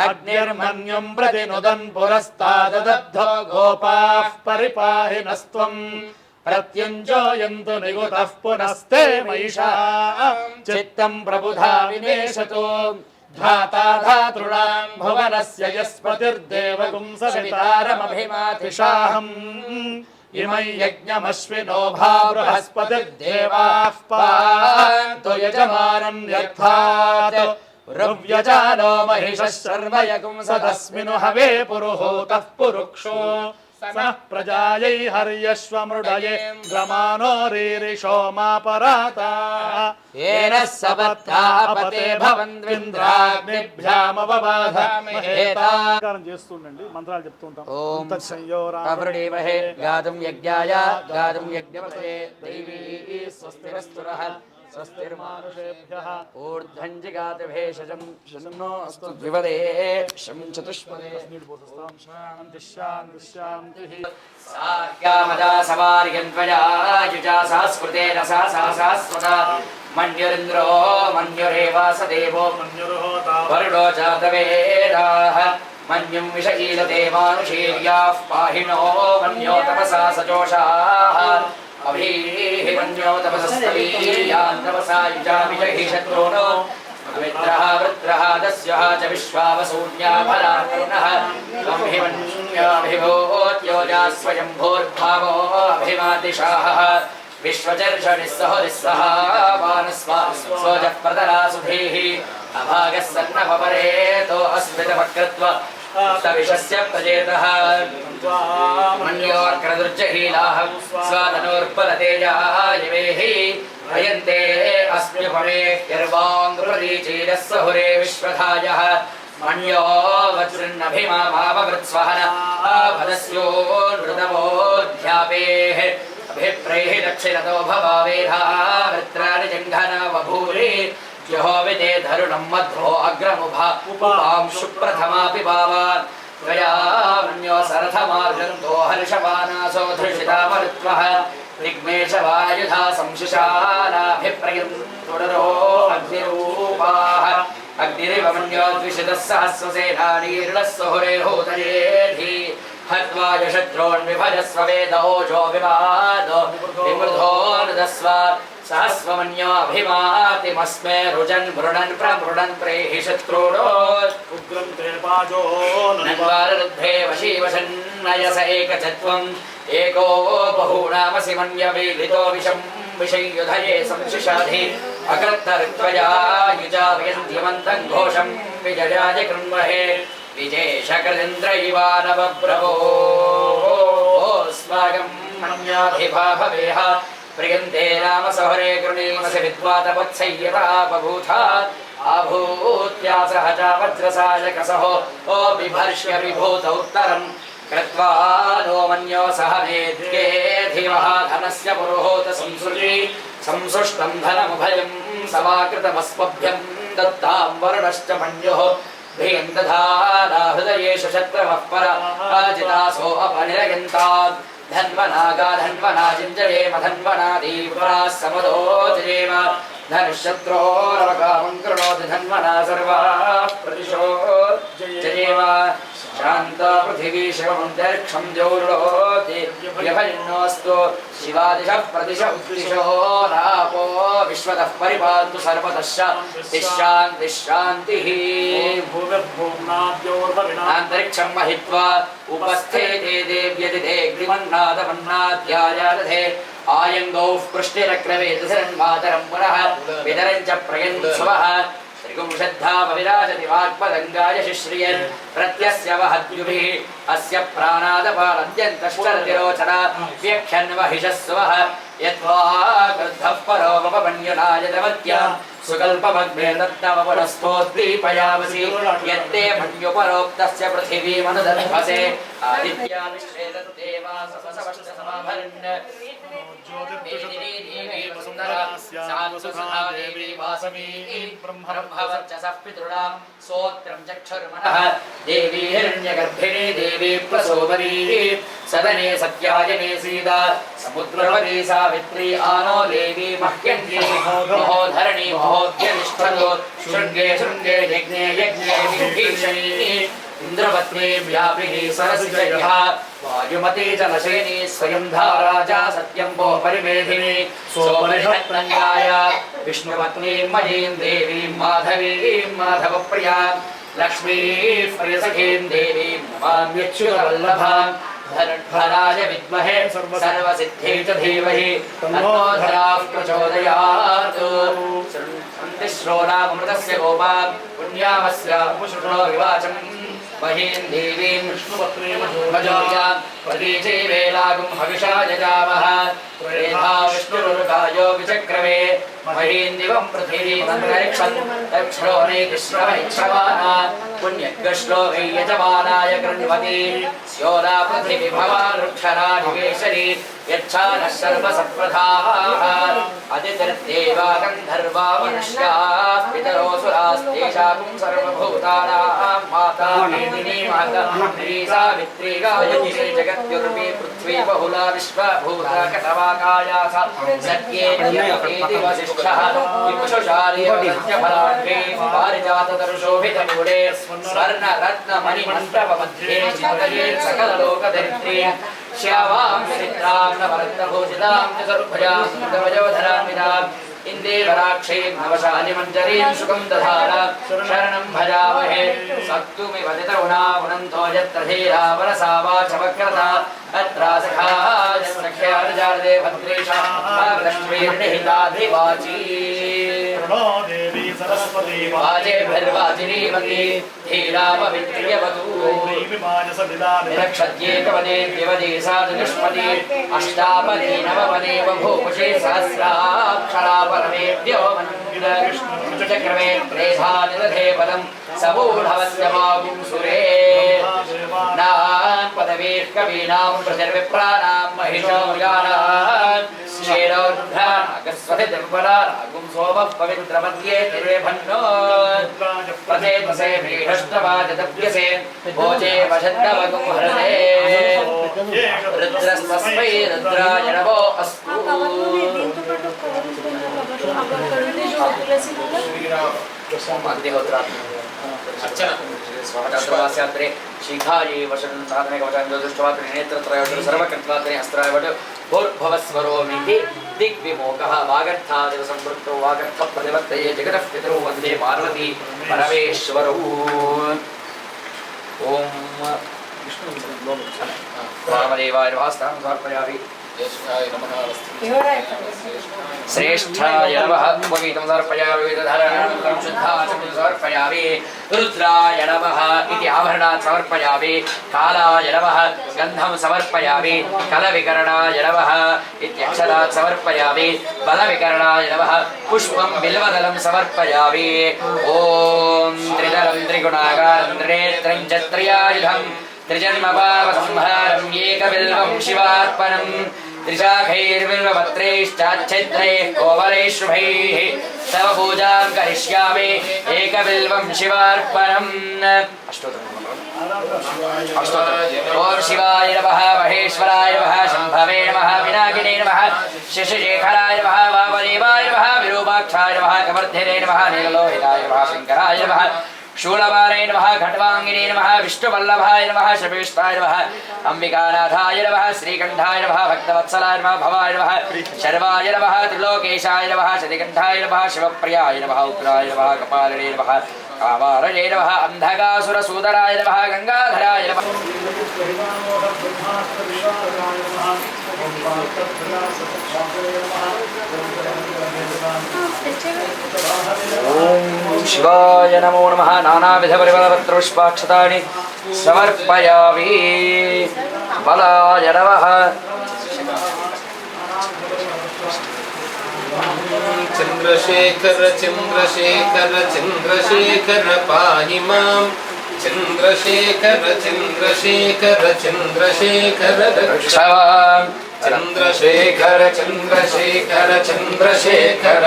Speaker 7: अग्निर्मन्युं प्रतिनुदन् पुरस्ताददब्धो गोपाः परिपाहि नस्त्वम् प्रत्यञ्जोयन्तु निगुतः पुनस्ते महिषाः चित्तं प्रबुधा विनेशतो धाता धातॄणां भुवनस्य यस्पतिर्देवगुं सवितारमभिमातिशाहम् इमै यज्ञमश्विनो भा बृहस्पतिर्देवाः पान्तु यजमानं यर्थात् रव्यजानो महिषः शर्म यगुंसदस्मिनु हवे पुरुहूतः पुरुक्षो सनः प्रजायै हर्यश्वमृडये ग्रमानो रीरिषो मापराता
Speaker 5: येन सपत्तापते भवन्विन्द्राग्निभ्यामवबाधमहेता
Speaker 7: చేస్తుండండి మంత్రాలు చెప్తుంటాం
Speaker 5: ఓం అవృణీమహే గాతుం యజ్ఞాయ గాతుం యజ్ఞపతయే దైవీ స్వస్తిరస్తురః स्वस्तिर्मानुषेभ्यः ऊर्ध्वं जिगाति भेषजं शन्नो अस्तु द्विपदे शं चतुष्पदे
Speaker 7: శాంతి శాంతి శాంతి
Speaker 5: सार्यामदा सवार्यन्त्वया युजा संस्कृतेन सा शाश्वता मन्युरिन्द्रो मन्युरेवास देवो वरुणो जातवेदाः मन्युं विषयीलते मानुषीर्याः पाहिनो मन्यो तपसा सजोषाः अभीः मन्यो तपसस्तवीयान् तपसा युजाभिषहि शत्रूनो मित्रः वृत्रः दस्यः च विश्वावसून्याफलार्णः त्वं हि मन्याभिभूत्योजा स्वयम्भूर्भावो अभिमादिशाः विश्वचर्षणिः सहोरिस्सः वानस्वाजः प्रतरासुधीः अभागः सन्नपरेतो अस्मितमकृत्वा तविषस्य प्रजेतः मन्योर्क्रदुर्जहीलाः स्वातनोर्पलतेजायवेः भयन्ते अस्म्युपमे यर्वाङ्प्रतीचीरः सहुरे विश्वधायः मन्यो वज्रन्नभिमामाववृत्स्वहन भदस्यो नृतमोऽध्यापेः अभिप्रैः दक्षिणतो भवावेधा वृत्राणि जङ्घना बभूरि जहोविते धरुणं मध्वो अग्रमुभा उपां शुप्रथमापि भावान् त्वया मन्यो सरथमार्जन्तो हर्षवानासो धृषितामरुत्वः दिग्मेशवायुधा संशिशानाभिप्रयन्तुडरो अग्निरूपाः अग्निरिव मन्यो द्विषितः सहस्रसेनानीर्णः सहुरेहूतयेधि हत्वा यशत्रोन्विभजस्व वेदोजो विवादो विमृधो नृदस्व सहस्वमन्योऽभिमातिमस्मे रुजन् मृडन् प्रमृडन् प्रेहि शत्रूणो
Speaker 7: उग्रं ते पाजो
Speaker 5: नन्वाररुद्धे वशीवशन्नयस एकचत्वम् एको बहूनामसि मन्यवेलितो विषं विषयुधये संशिशाधि अकर्तर्त्वया युजावयन्त्यमन्तं घोषं विजयाय कृण्महे विजयशकृदिन्द्रैवानवप्रभो स्वागं मन्याधिपा भवेह प्रियन्ते नाम सहरे कृणीमसि विद्वातवत्सय्यता बभूथा आभूत्यासः च वज्रसायकसहो ओ बिभर्ष्य विभूत उत्तरम् कृत्वा नो मन्यो सह मेद्ये धीमः धनस्य पुरोहोत संसृजि संसृष्टं धनमुभयं समाकृतमस्मभ्यं दत्तां वरुणश्च मन्योः भियं दधाना हृदयेषु शत्रवः पराजितासो अपनिरयन्तात् धन्वनागा धन्वना जिञ्जरेम धन्वना दीप्राः समदो जयेम धनुःशत्रोरवकामं कृणोति धन्वना सर्वाः प्रतिशो जयेम शान्त पृथिवी शिवमन्तरिक्षं द्यौर्लोके व्यभयन्नोऽस्तु शिवादिशः प्रतिश उत्तिशो रापो विश्वतः परिपान्तु सर्वतः शान्तिः अन्तरिक्षं महित्वा उपस्थेते देव्यतिथे ग्रिमन्नादमन्नाध्यायादधे आयङ्गौः पृष्टिरक्रवेदशरन्मातरं पुनः वितरं च प्रयन्सुवः त्रिगुंशद्धावविराजति वाक्पदङ्गाय शिश्रियन् प्रत्यस्य वहद्युभिः अस्य प्राणादपानद्यन्तश्चरतिरोचना व्यक्षन्वहिषस्वः यद्वा क्रुद्धः परोपमन्युनायतवत्या सुकल्पमग्ने दत्तमपुरस्थोद्दीपयावसि यत्ते मन्युपरोक्तस्य पृथिवीमनुदर्भसे आदित्याविश्रेदत्तेवा सपसवश्चसमाभरन् मेदिनी देवी वसुन्धरा सात्वसुधा देवी वासवी ब्रह्मवर्चसः पितॄणां स्तोत्रं चक्षुर्मनः देवी हिरण्यगर्भिणी देवी प्रसोदरी सदने सत्यायने सीता समुद्रवती सावित्री आनो देवी मह्यङ्गी महोधरणी महोद्यनिष्ठतो शृङ्गे शृङ्गे यज्ञे यज्ञे विभीषणी इंद्रपत्नी व्यापिनी सरस्वती वायुमती जलशयनी स्वयं धाराजा सत्यम्भो परिमेधिनी सोमनिषत्नन्याय विष्णुपत्नी मयीं देवीं माधवीं माधवप्रिया लक्ष्मी प्रियसखीं देवीं नमाम्यच्युतवल्लभां धनुर्धराय विद्महे सर्वसिद्धे च धीमहि तन्नो धराः प्रचोदयात् श्रोणामृतस्य गोपां पुण्यामस्यामुषुणो विवाचम् महीं देवीं विष्णुपत्नीमजोजां प्रतीचे वेलागुं हविषा जजामः त्रेधा विष्णुरुगायो विचक्रमे महीं दिवं पृथिवीमन्तरिक्षं दक्षिणोनेतिश्रवैक्षमाना पुण्यग्रश्लो वै यजमानाय गृह्णवती स्योना पृथिवी भवानृक्षराधिवेशरी यच्छानः सर्वसत्प्रधाः अदितिर्देवा गन्धर्वा मनुष्याः पितरोऽसुरास्तेषां सर्वभूतानां माता मेदिनी माता सावित्री गायत्री जगत्युर्वी पृथ्वी बहुला विश्वभूता कटवाकाया सत्ये नियमेति वसिष्ठः विपुषशाली वदन्त्यफलाढ्ये पारिजाततरुशोभितमूढे स्वर्णरत्नमणिमण्डपमध्ये चिन्तये सकललोकधरित्री श्यावां चरित्रां नवरत्नभूषितां च सर्वभुजां सुन्दरवयोधरान्विताम् इंदेवराक्षीं नवशालिमञ्जरीं सुखं दधाना शरणं भजामहे सक्तुमिव नितरुणापुनन्तो यत्र धीरा वरसा वाचमक्रता अत्रासखाजसख्यार्जार्दे भद्रेशा लक्ष्मीर्निहिताधिवाची
Speaker 7: देवी सरस्वती
Speaker 5: वाजेभिर्वाचिनीवती धीरापवित्र्यवतु निरक्षत्येकवदे द्विवदे साधुनिष्पदे अष्टापदे नवपदे बभूषे सहस्राक्षरा परमेभ्यो चक्रमे त्रेधा निदधे पदं समूढवस्यमागुं सुरे नान् पदवीः कवीनां प्रजर्विप्राणां महिषो मृगाणां क्षेरोर्ध्रागस्वधिर्वरागुं सोमः पवित्रमध्ये तिरेभन्नो प्रचेतसे भीषष्टवाजदभ्यसे भोजे वशद्दवगुं हृदे रुद्रस्तस्मै रुद्राय नमो अस्तु स्वाहात्रे शिखाये वशन् साधने कवचान् ज्योतिष्ठवात्रे नेत्रत्रयोदर सर्वकर्त्वात्रे हस्त्राय वट भूर्भुवस्वरोमिति दिग्विमोकः वागर्थादिव संवृत्तो वागर्थ प्रतिवर्तये जगतः पितरो वन्दे पार्वती परमेश्वरौ ओम वामदेवाय नमः समर्पयामि श्रेष्ठाय नमः उपवीतं समर्पयामि वेदधारणं शुद्धाचमनं समर्पयामि रुद्राय नमः इति आभरणात् समर्पयामि कालाय नमः गन्धं समर्पयामि कलविकरणाय नमः इत्यक्षरात् समर्पयामि बलविकरणाय नमः पुष्पं बिल्वदलं समर्पयामि ॐ त्रिदलं त्रिगुणाकारं त्रिनेत्रं च त्रियायुधं त्रिजन्मपापसंहारम् एकबिल्वं शिवार्पणम् त्रिशाखैर्बिल्वपत्रैश्चाच्छिद्रैः कोमलैश्रुभैः तव पूजां करिष्यामि एकबिल्वं शिवार्पणम् ॐ शिवाय नमः महेश्वराय नमः शम्भवे नमः विनागिने नमः शशिशेखराय नमः वामदेवाय नमः विरूपाक्षाय नमः कवर्धिने नमः नीललोहिताय नमः शङ्कराय नमः शूलवारे नमः खट्वाङ्गिने नमः विष्णुवल्लभाय नमः शपिष्ठाय नमः अंबिकानाथाय नमः श्रीकण्ठाय नमः भक्तवत्सलाय नमः भवाय नमः शर्वाय नमः त्रिलोकेशाय नमः शतिकण्ठाय नमः शिवप्रियाय नमः उग्राय नमः कपालिने नमः कामारये नमः अन्धकासुरसूदराय नमः गंगाधराय नमः ॐ शिवाय नमो नमः नानाविधपरिमलपत्रपुष्पाक्षतानि समर्पयामि बलाय नमः
Speaker 6: चंद्रशेखर चंद्रशेखर चंद्रशेखर पाहि मां चंद्रशेखर चंद्रशेखर चंद्रशेखर
Speaker 5: रक्षवां
Speaker 6: चंद्रशेखर चंद्रशेखर चंद्रशेखर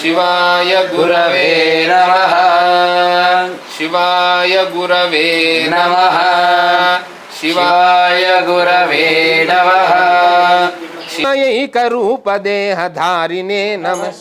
Speaker 6: शिवाय गुरवे
Speaker 5: नमः
Speaker 6: शिवाय गुरवे
Speaker 5: नमः शिवाय गुरवे नमः
Speaker 6: शिवायैकरूप देहधारिणे नमः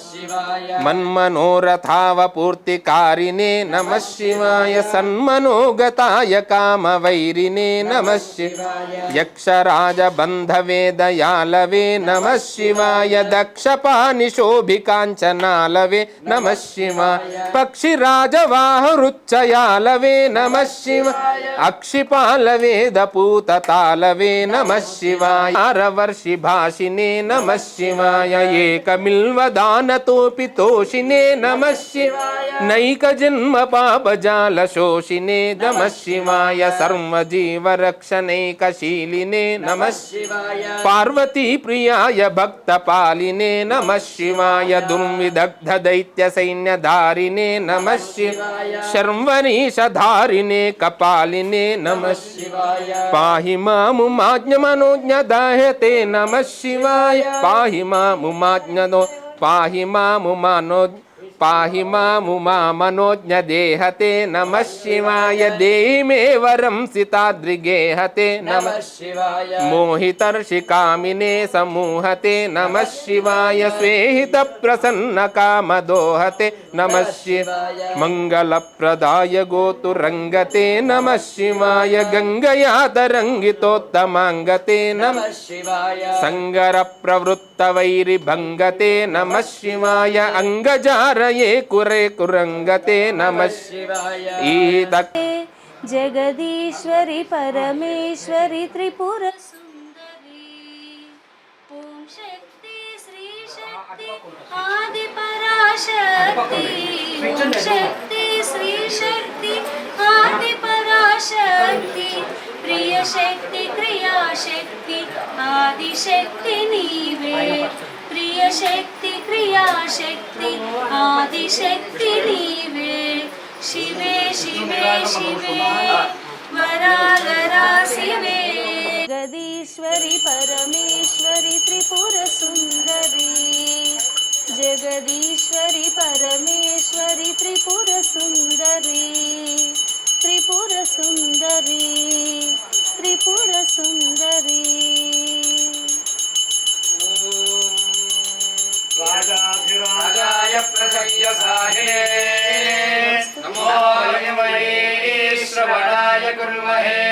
Speaker 6: मन्मनोरथावपूर्तिकारिणे नमः शिवाय सन्मनोगताय कामवैरिणे नमः शिवाय यक्षराजबन्धवेदयालवे नमः शिवाय दक्षपानिशोभिकाञ्चनालवे नमः शिवाय पक्षिराजवाहरुच्चयालवे नमः शिवाय अक्षिपालवेदपूततालवे नमः शिवाय आरवर्षिभाषिने नमः शिवाय एकमिल्वदानतोऽपि तोषिने नमः शिवाय नैकजन्म पापजालशोषिने नमः शिवाय सर्वजीवरक्षणैकशीलिने नमः शिवाय पार्वतीप्रियाय भक्तपालिने नमः शिवाय दुर्विदग्धदैत्यसैन्यधारिणे नमः शिवाय शर्वरीशधारिणे कपालिने नमः शिवाय पाहि मामुमाज्ञमनोज्ञदाह्यते नमः शिवाय पाहि मामुमाज्ञनो पाहि मामुमानो पाहि मामुमामनोज्ञदेहते नमः शिवाय देहि मे वरं सिताद्रिगेहते नमः शिवाय मोहितर्षिकामिने समूहते नमः शिवाय स्वेहितप्रसन्नकामदोहते नमः शिवाय मङ्गलप्रदाय गोतुरङ्गते नमः शिवाय गङ्गया तरङ्गितोत्तमाङ्गते नमः शिवाय सङ्गरप्रवृत्तवैरिभङ्गते नमः शिवाय अङ्गजार ये कुरे कुरंगते नमः शिवाय
Speaker 8: जगदीश्वरी परमेश्वरी त्रिपुर सुंदरी ओम शक्ति श्री शक्ति आदि पराशक्ति ओम शक्ति श्री शक्ति आदि पराशक्ति प्रिय शक्ति क्रिया शक्ति आदि शक्ति नीवे प्रिय शक्ति क्रिया शक्ति आदि शक्ति नीवे शिवे शिवे शिवे वरागरा शिवे जगदीश्वरी परमेश्वरी त्रिपुर सुंदरी जगदीश्वरी परमेश्वरी त्रिपुर सुंदरी त्रिपुर सुंदरी त्रिपुर सुंदरी
Speaker 7: राजाधिराजाय प्रसव्यसाहे नमो श्रवणाय कुर्महे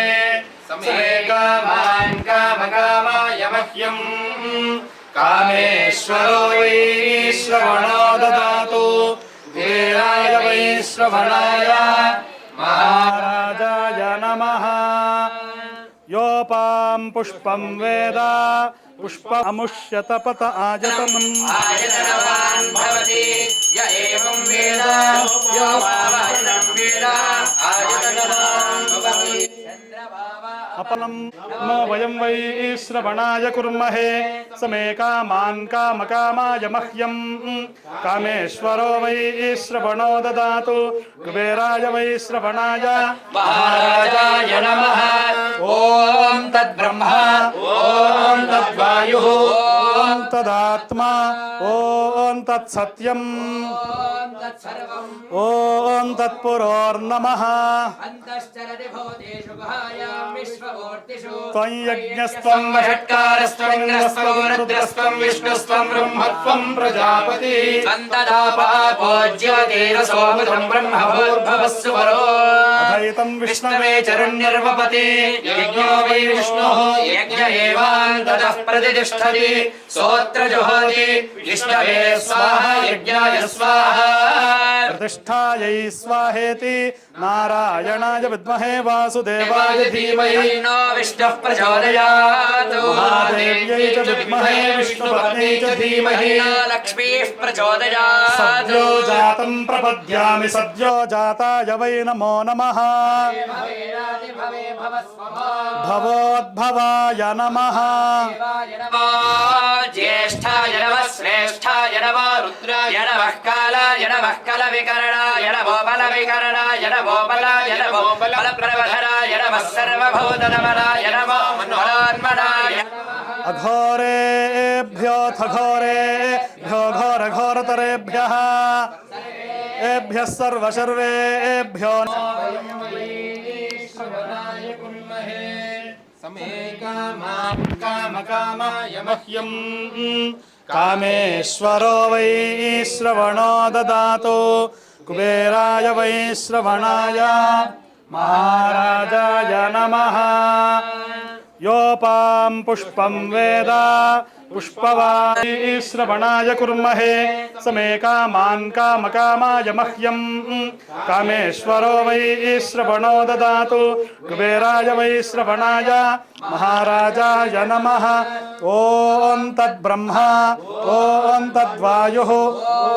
Speaker 7: समे कामान् कामकामाय मह्यम् कामेश्वरो वै श्रवणो ददातु वीराय वै श्रवणाय महाराजाय नमः यो योपां पुष्पं वेद पुष्प अमुष्यतपत आयतनम्
Speaker 5: आयतनवान् भवति य एवं वेद यो वावनं वेद आयतनवान् भवति
Speaker 7: अपलं नो वयं वै श्रवणाय कुर्महे समे कामान् कामकामाय मह्यं कामेश्वरो वै श्रवणो ददातु कुबेराय वै श्रवणाय
Speaker 5: महाराजाय नमः ॐ तद्ब्रह्मा ॐ तद्वायुः
Speaker 7: ॐ तदात्मा ॐ तत्सत्यम्
Speaker 5: ॐ तत्सर्वम्
Speaker 7: ॐ तत्पुरोर्नमः
Speaker 5: अन्तश्चरति भूतेषु गुहायां विश्वमूर्तिषु
Speaker 7: त्वं यज्ञस्त्वं
Speaker 5: वषट्कारस्त्वं रुद्रस्त्वं विष्णुस्त्वं ब्रह्मत्वं प्रजापति त्वन्तदापापोज्योतिरसोमृतं ब्रह्मभूर्भुवस्सु परो
Speaker 7: अधैतं
Speaker 5: विष्णवे चरुन्निर्वपति यज्ञो वै विष्णुः यज्ञ एवान्ततः प्रतिष्ठति सोऽत्र जुहोति विष्णवे स्वाहा यज्ञाय स्वाहा
Speaker 7: प्रतिष्ठायै स्वाहेति नारायणाय विद्महे वासुदेवाय धीमहि
Speaker 5: तन्नो विष्णुः प्रचोदयात्
Speaker 7: महादेव्यै च विद्महे विष्णुपत्न्यै च धीमहि
Speaker 5: लक्ष्मीः प्रचोदयात्
Speaker 7: सद्यो जातं प्रपद्यामि सद्यो जाताय वै नमो नमः भवोद्भवाय नमः
Speaker 5: ज्येष्ठाय नमः श्रेष्ठाय नमः रुद्राय नमः कालाय नमः कलविकरणाय नमो बलविकरणाय नमो बलाय नमो बलप्रवधनाय नमः सर्वभूतनमनाय नमो मनोन्मनाय
Speaker 7: अघोरेभ्योऽथ घोरेभ्यो घोरघोरतरेभ्यः एभ्यः सर्वशर्वेभ्यो समे कामकामाय मह्यं कामेश्वरो वै श्रवणो ददातु कुबेराय वै श्रवणाय महाराजाय नमः योपां पुष्पं वेद पुष्पवान् श्रवणाय कुर्महे समे कामान् कामकामाय मह्यं कामेश्वरो वै श्रवणो ददातु कुबेराय वै श्रवणाय महाराजाय नमः ॐ तद्ब्रह्मा ॐ तद्वायुः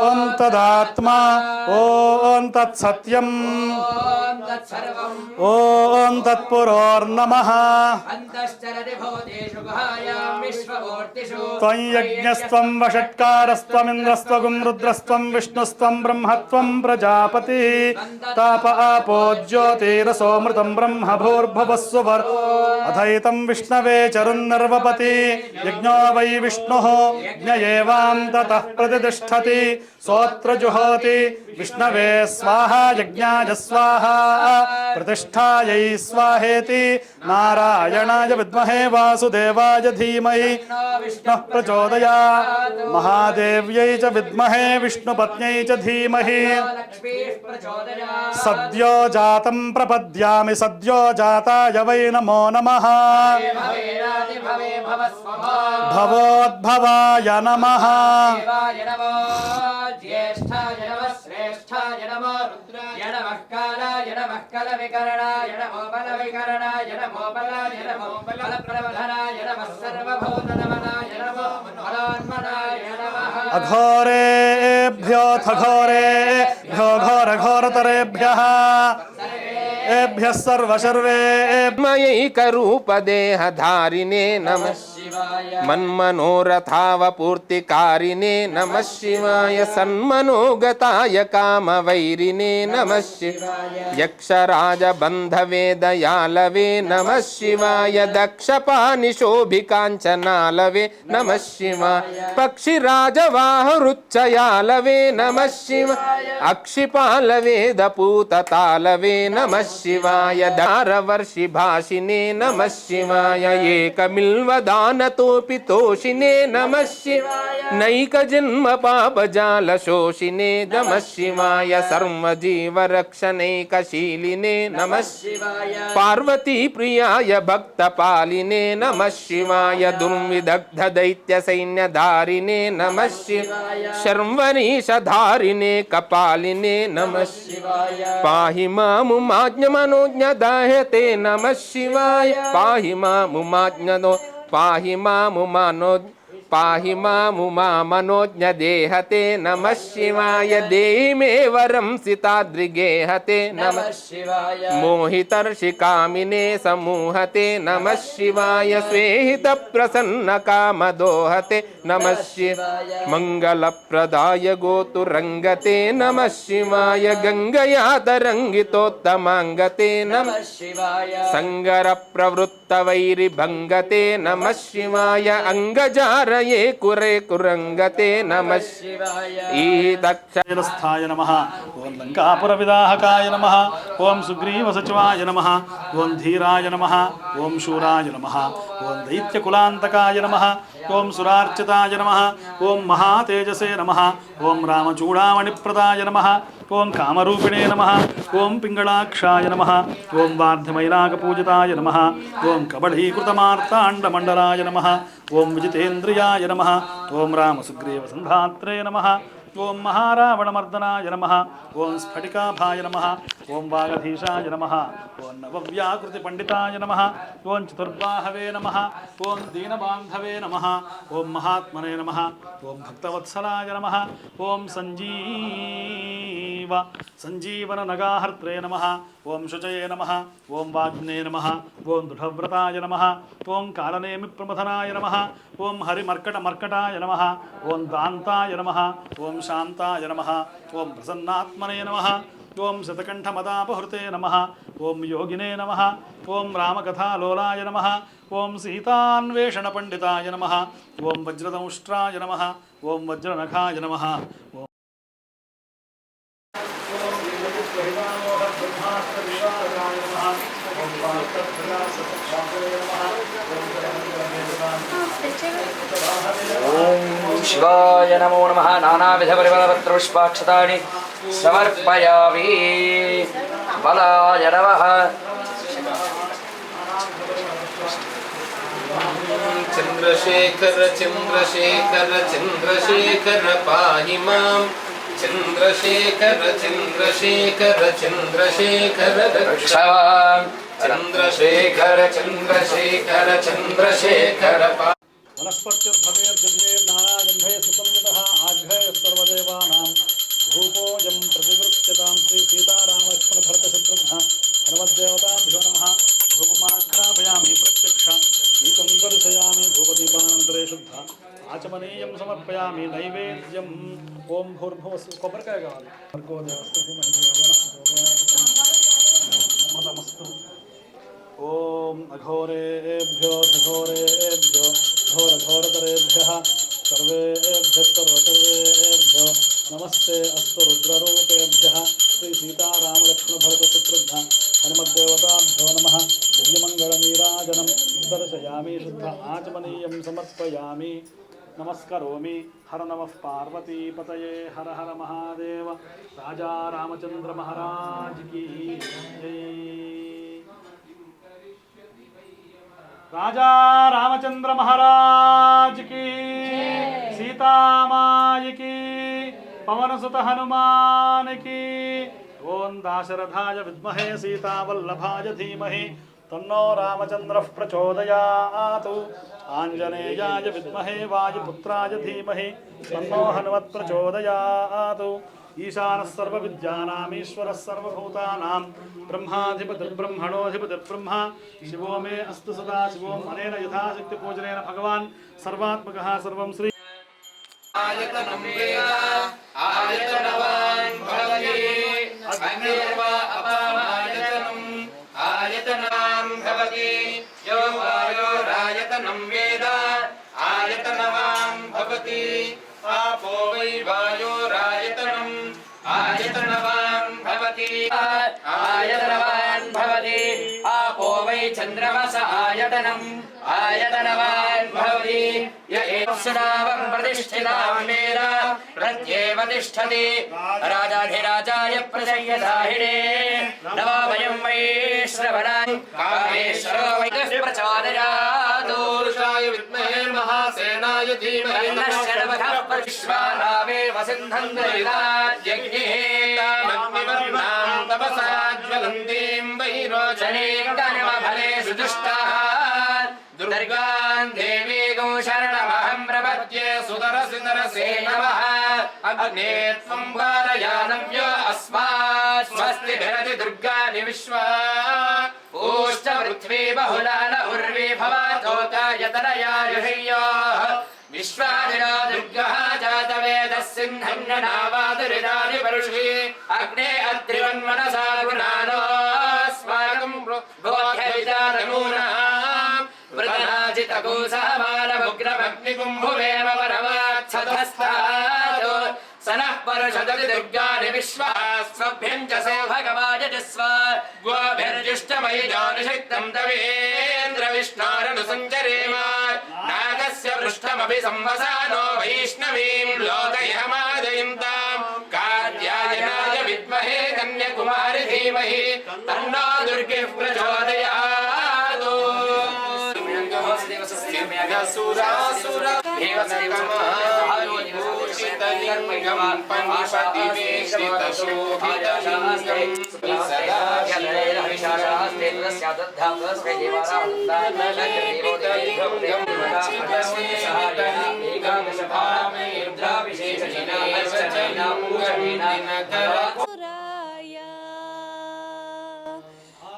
Speaker 7: ॐ तदात्मा ॐ तत्सत्यम्
Speaker 5: ॐ तत्सर्वम्
Speaker 7: ॐ तत्पुरोर्नमः
Speaker 5: अन्तश्चरति भूतेषु गुहायां विश्वमूर्तिषु
Speaker 7: त्वं यज्ञस्त्वं वषट्कारस्त्वमिन्द्रस्त्वं रुद्रस्त्वं विष्णुस्त्वं ब्रह्मत्वं प्रजापतिः ताप आपो ज्योतिरसोमृतं ब्रह्म भूर्भुवस्सु अधैतं विष्णवे चरुन्निर्वपति यज्ञो वै विष्णुः यज्ञ एवान्ततः प्रतिष्ठति सोऽत्र जुहोति विष्णवे स्वाहा यज्ञाय स्वाहा प्रतिष्ठायै स्वाहेति नारायणाय विद्महे वासुदेवाय धीमहि विष्णुः प्रचोदयात् महादेव्यै च विद्महे विष्णुपत्न्यै च धीमहि सद्यो जातं प्रपद्यामि सद्यो जाताय वै नमो नमः भवोद्भवाय नमः
Speaker 5: ज्येष्ठाय नमः श्रेष्ठाय नमः रुद्राय नमः कालाय नमः कलविकरणाय नमो बलविकरणाय नमो बलाय नमो बलप्रवधनाय नमः सर्वभूतनमनाय नमो मनोन्मनाय नमः
Speaker 7: अघोरेभ्योऽथ घोरेभ्यो घोरघोरतरेभ्यः एभ्यः सर्वशर्वेभ्यो
Speaker 6: मयैकरूपदेहधारिणे नमः मन्मनोरथावपूर्तिकारिणे नमः शिवाय सन्मनोगताय कामवैरिणे नमः शिवाय यक्षराजबन्धवेदयालवे नमः शिवाय दक्षपानिशोभिकाञ्चनालवे नमः शिवाय पक्षिराजवाहरुच्चयालवे नमः शिवाय अक्षिपालवेदपूततालवे नमः शिवाय दारवर्षिभाषिने नमः शिवाय एकमिल्वदानतोऽपि तोषिने नमः शिवाय नैकजन्म पापजालशोषिने नमः शिवाय सर्वजीवरक्षणैकशीलिने नमः शिवाय पार्वतीप्रियाय भक्तपालिने नमः शिवाय दुर्विदग्धदैत्यसैन्यधारिणे नमः शिवाय शर्वरीशधारिणे कपालिने नमः शिवाय पाहि मामुमाज्ञ मनोज्ञदाह्यते नमः शिवाय पाहि मामुमाज्ञनो पाहि मामुमानो पाहि मामुमा मनोज्ञदेहते नमः शिवाय देहि मे वरं सिताद्रिगेहते नमः शिवाय मोहितर्षिकामिने समूहते नमः शिवाय स्वेहितप्रसन्नकामदोहते नमः शिवाय मङ्गलप्रदाय गोतुरङ्गते नमः शिवाय गङ्गया तरङ्गितोत्तमाङ्गते नमः शिवाय सङ्गरप्रवृत्तवैरिभङ्गते नमः शिवाय अङ्गजार ये कुरे कुरंगते नमः शिवाय
Speaker 7: ईदक्षस्थाय नमः ओं लंकापुरविदाहकाय नमः ओं सुग्रीवसचिवाय नमः ओं धीराय नमः ओं शूराय नमः ओं दैत्यकुलान्तकाय नमः ओं सुरार्चिताय नमः ओं महातेजसे नमः ओं रामचूडामणिप्रदाय नमः ओं कामरूपिणे नमः ओं पिंगलाक्षाय नमः ओं वार्धमैनाकपूजिताय नमः ओं कबलीकृतमार्ताण्डमण्डलाय नमः ओं विजितेन्द्रियाय नमः ओं रामसुग्रीवसन्धात्रे नमः ओं महारावणमर्दनाय नमः ओं स्फटिकाभाय नमः ओं वागधीशाय नमः ओं नवव्याकृतिपण्डिताय नमः ओं चतुर्बाहवे नमः ओं दीनबान्धवे नमः ओं महात्मने नमः ओं भक्तवत्सलाय नमः ओं संजीवननगाहर्त्रे नमः ओं शुचये नमः ओं वाग्ने नमः ओं दृढव्रताय नमः ओं कालनेमिप्रमथनाय नमः ओं हरिमर्कटमर्कटाय नमः ओं दान्ताय नमः ओं शान्ताय नमः ओं प्रसन्नात्मने नमः ओं शतकण्ठमदापहृते नमः ओं योगिने नमः ओं रामकथालोलाय नमः ओं सीतान्वेषणपण्डिताय नमः ओं वज्रदंष्ट्राय नमः ओं वज्रनखाय नमः
Speaker 5: ఓం శివాయ నమో నమః నానావిధపరిమళపత్రపుష్పాక్షతాని సమర్పయామి బలాయ నమః
Speaker 6: चंद्रशेखर चंद्रशेखर चंद्रशेखर पाहि मां चंद्रशेखर चंद्रशेखर चंद्रशेखर
Speaker 5: रक्षावान् चंद्रशेखर चंद्रशेखर चंद्रशेखर
Speaker 7: वनस्पत्युर्भवेर्दिव्यैर्नानागन्धैः सुसंयुतः आघ्रेयः सर्वदेवानां धूपोऽयं प्रतिगृह्यतां श्री सीतारामलक्ष्मणभरतशत्रुघ्न हनुमद्देवताभ्यो नमः धूपमाघ्रापयामि प्रत्यक्ष दीपं दर्शयामि धूपदीपानन्तरे शुद्ध आचमनीयं समर्पयामि नैवेद्यं ओं भूर्भुवः कोब्बरिकाय कावाली भर्गो देवस्य धीमहि अमृतमस्तु ओम अघोरेभ्यो घोरेभ्यो घोरघोरतरेभ्यः सर्वेभ्यः सर्वसर्वेभ्यो नमस्ते अस्तु रुद्ररूपेभ्यः श्री सीतारामलक्ष्मणभरतशत्रुघ्न हनुमद्देवताभ्यो नमः दिव्यमङ्गलनीराजनं दर्शयामि शुद्ध आचमनीयं समर्पयामि नमस्करोमि हर नमः पार्वतीपतये हर हर महादेव राजा रामचंद्र महाराज की जय। राजा रामचंद्र महाराज की सीता माई की पवनसुत हनुमान की ओं दाशरथाय विद्महे सीतावल्लभाय धीमहि तन्नो रामचंद्रः प्रचोदयात् आंजनेयाय विद्महे वायुपुत्राय धीमहि तन्नो हनुमत् प्रचोदयात् ईशानः सर्वविद्यानामीश्वरः सर्वभूतानां ब्रह्माधिपतिर्ब्रह्मणोऽधिपतिर्ब्रह्मा शिवो मे अस्तु सदा शिवों अनेन यथाशक्ति पूजनेन भगवान् सर्वात्मकः सर्वं श्री
Speaker 6: आयतनं वेद आयतनवान् भवति अग्निर्वा अपामायतनम् आयतनान् भवति यो वायोरायतनं वेद आयतनवान् भवति आपो वै वायोरायतनम् आयतनवान् भवति
Speaker 5: आयतनवान् भवति आपो वै चन्द्रमस आयतनम् आयतनवान् भवति य एवं प्रतिष्ठितां वेद प्रत्येव तिष्ठति राजाधिराजाय प्रसह्यदाहिने नमो वयं वै श्रवणाय कामेश्वरो वै प्रचोदयात्
Speaker 6: पुरुषाय विद्महे महासेनाय विश्वानामे वसिन्धन् दरिदाज्ञेतामग्निवर्णां तपसा ज्वलन्तीं वैरोचनीं कर्मफलेषु दुष्टाः दुर्गान् देवीगं शरणमहं प्रपद्ये सुतरसितरसे नमः अग्ने त्वं वारयानव्यो अस्मात् स्वस्ति भिरति दुर्गानि विश्वा ऊश्च पृथ्वी बहुला न उर्वी भवातोकायतनयायुषय्योः विश्वादिना दुर्गः जातवेदः सिंहन्यनावादुरिदानि परुषि अग्ने अद्रिवन्मनसा गुणानोऽस्माकं बोध्यविचारमूनाम् वृतनाजितकुसहमानमुग्रमग्निकुम्भुवेम परमाच्छतस्तात् स नः परषदति दुर्गानि विश्वास्वभ्यं च से भगवायजस्व गोभिर्जुष्टमयि जानुषक्तं तवेन्द्रविष्णोरनुसञ्चरेम नागस्य पृष्ठमपि संवसानो वैष्णवीं लोकयमादयन्तां कात्यायनाय विद्महे कन्याकुमारि धीमहि तन्नो दुर्गिः प्रचोदयात् सुरासुरभूषितलिङ्गं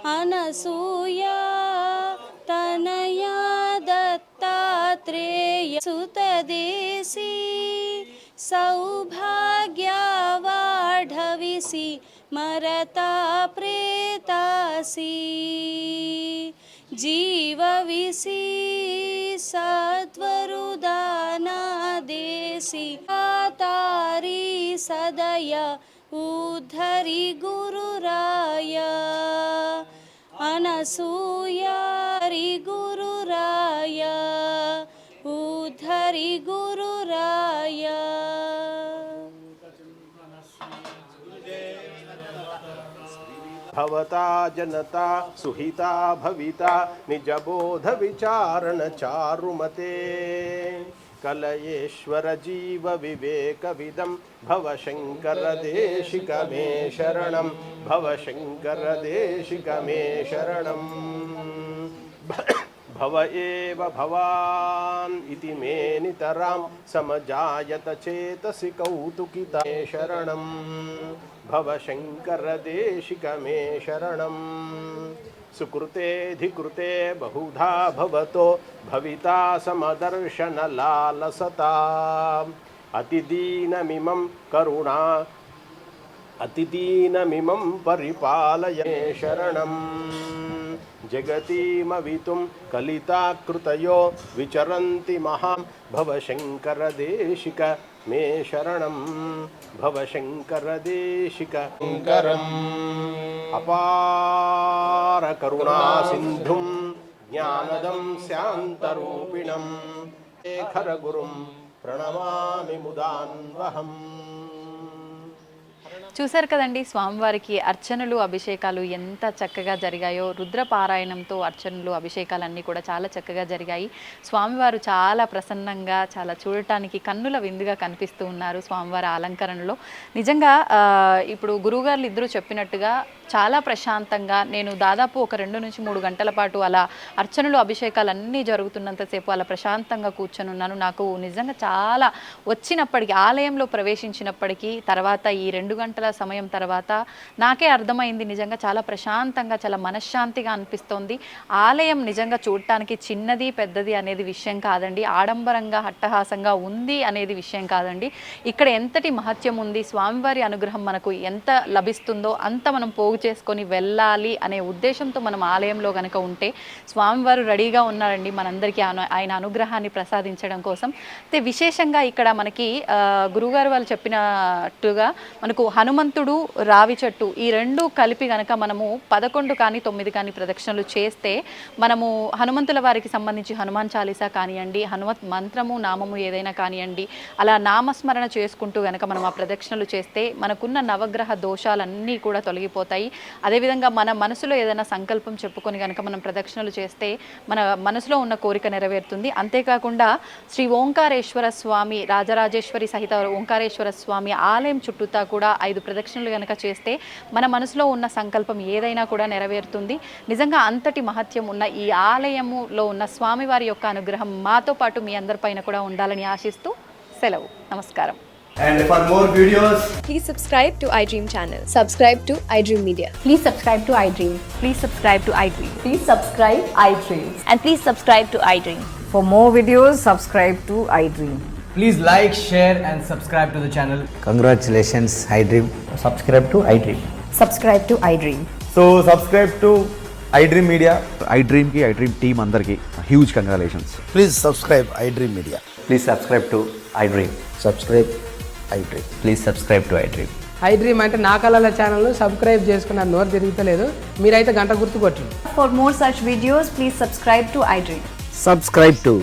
Speaker 8: అనసూయా తనయా దత్తాత్రేయ సుతదేశీ సౌభాగ్యవాఢవిసి మరతా ప్రేతాసి జీవవిసి సద్వరుదానాదేశి తారి సదయ ఉద్ధరి గురురాయ అనసూయారి గురురాయ ఉద్ధరి గురురాయ
Speaker 9: भवता जनता सुहिता भविता निजबोध विचारण चारुमते कलयेश्वर जीव विवेक विदं भवशंकर देशिक मे शरणं भवशंकर देशिक मे शरणं भव एव भवान् इति मे नितरां समजायत चेतसि कौतुकिता मे शरणं भवशंकर देशिक मे शरणं सुकृतेऽधिकृते बहुधा भवतो भविता समदर्शन लालसता अतिदीनमिमं करुणा अतिदीनमिमं परिपालय मे शरणं जगतीमवितुं कलिताकृतयो विचरन्ति महां भवशंकरदेशिक मे शरणं भवशंकरदेशिक शङ्करम् अपार करुणा सिन्धुं ज्ञानदं शान्तरूपिणं शेखर गुरुं प्रणमामि मुदान्वहम्
Speaker 2: చూశారు కదండి స్వామివారికి అర్చనలు అభిషేకాలు ఎంత చక్కగా జరిగాయో. రుద్రపారాయణంతో అర్చనలు అభిషేకాలన్నీ కూడా చాలా చక్కగా జరిగాయి. స్వామివారు చాలా ప్రసన్నంగా, చాలా చూడటానికి కన్నుల విందుగా కనిపిస్తూ ఉన్నారు స్వామివారి అలంకరణలో. నిజంగా ఇప్పుడు గురువుగారు ఇద్దరు చెప్పినట్టుగా చాలా ప్రశాంతంగా, నేను దాదాపు ఒక 2 నుంచి 3 గంటల పాటు అలా అర్చనలు అభిషేకాలు అన్నీ జరుగుతున్నంతసేపు అలా ప్రశాంతంగా కూర్చొని ఉన్నాను. నాకు నిజంగా చాలా వచ్చినప్పటికీ, ఆలయంలో ప్రవేశించినప్పటికీ, తర్వాత ఈ 2 గంటల సమయం తర్వాత నాకే అర్థమైంది నిజంగా చాలా ప్రశాంతంగా, చాలా మనశ్శాంతిగా అనిపిస్తోంది. ఆలయం నిజంగా చూడటానికి చిన్నది పెద్దది అనేది విషయం కాదండి, ఆడంబరంగా హట్టహాసంగా ఉంది అనేది విషయం కాదండి. ఇక్కడ ఎంతటి మహత్యం ఉంది, స్వామివారి అనుగ్రహం మనకు ఎంత లభిస్తుందో అంత మనం పోగు చేసుకొని వెళ్ళాలి అనే ఉద్దేశంతో మనం ఆలయంలో కనుక ఉంటే స్వామివారు రెడీగా ఉన్నారండి మనందరికీ ఆయన అనుగ్రహాన్ని ప్రసాదించడం కోసం. అయితే విశేషంగా ఇక్కడ మనకి గురువుగారు వాళ్ళు చెప్పినట్టుగా మనకు హనుమంతుడు రావి చెట్టు ఈ రెండు కలిపి గనక మనము 11 కానీ 9 కానీ ప్రదక్షిణలు చేస్తే మనము హనుమంతుల వారికి సంబంధించి హనుమాన్ చాలీసా కానివ్వండి, హనుమత్ మంత్రము నామము ఏదైనా కానివ్వండి, అలా నామస్మరణ చేసుకుంటూ గనక మనం ఆ ప్రదక్షిణలు చేస్తే మనకున్న నవగ్రహ దోషాలన్నీ కూడా తొలగిపోతాయి. అదేవిధంగా మన మనసులో ఏదైనా సంకల్పం చెప్పుకొని గనక మనం ప్రదక్షిణలు చేస్తే మన మనసులో ఉన్న కోరిక నెరవేరుతుంది. అంతేకాకుండా శ్రీ ఓంకారేశ్వర స్వామి రాజరాజేశ్వరి సహిత ఓంకారేశ్వర స్వామి ఆలయం చుట్టూతా కూడా 5 ప్రదక్షిణలు గనక చేస్తే మన మనసులో ఉన్న సంకల్పం ఏదైనా కూడా నెరవేరుతుంది. నిజంగా అంతటి మహత్యం ఉన్న ఈ ఆలయములో ఉన్న స్వామివారి యొక్క అనుగ్రహం మాతో పాటు మీ అందరిపైన కూడా ఉండాలని ఆశిస్తూ సెలవు. నమస్కారం.
Speaker 10: And for more videos,
Speaker 8: Please subscribe to iDream channel. Subscribe to iDream Media.
Speaker 11: Please subscribe to iDream.
Speaker 2: Please subscribe to iDream.
Speaker 11: Please subscribe iDream.
Speaker 2: And please subscribe to iDream.
Speaker 11: For more videos, subscribe to iDream.
Speaker 10: please like, share and subscribe to the channel.
Speaker 12: Congratulations, iDream. Subscribe to iDream.
Speaker 11: Subscribe to iDream.
Speaker 12: So subscribe to iDream Media.
Speaker 13: iDream ki iDream team andarki huge congratulations.
Speaker 12: Please subscribe iDream Media.
Speaker 5: Please subscribe to iDream.
Speaker 12: Subscribe iDream.
Speaker 5: Please subscribe to iDream.
Speaker 10: iDream అంటే నా కళల channel subscribe చేసుకున్న నోరు తిరుగుతలేదు, మీరైతే గంట గుర్తు కొట్టండి.
Speaker 11: For more such videos, please subscribe to iDream.
Speaker 12: Subscribe to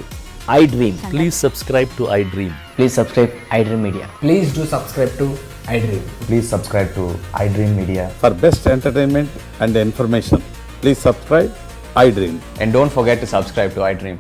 Speaker 12: iDream.
Speaker 13: Please subscribe to iDream.
Speaker 5: Please subscribe iDream Media.
Speaker 10: Please do subscribe to iDream.
Speaker 12: Please subscribe to iDream Media.
Speaker 14: For best entertainment and information, please subscribe iDream.
Speaker 5: And don't forget to subscribe to iDream.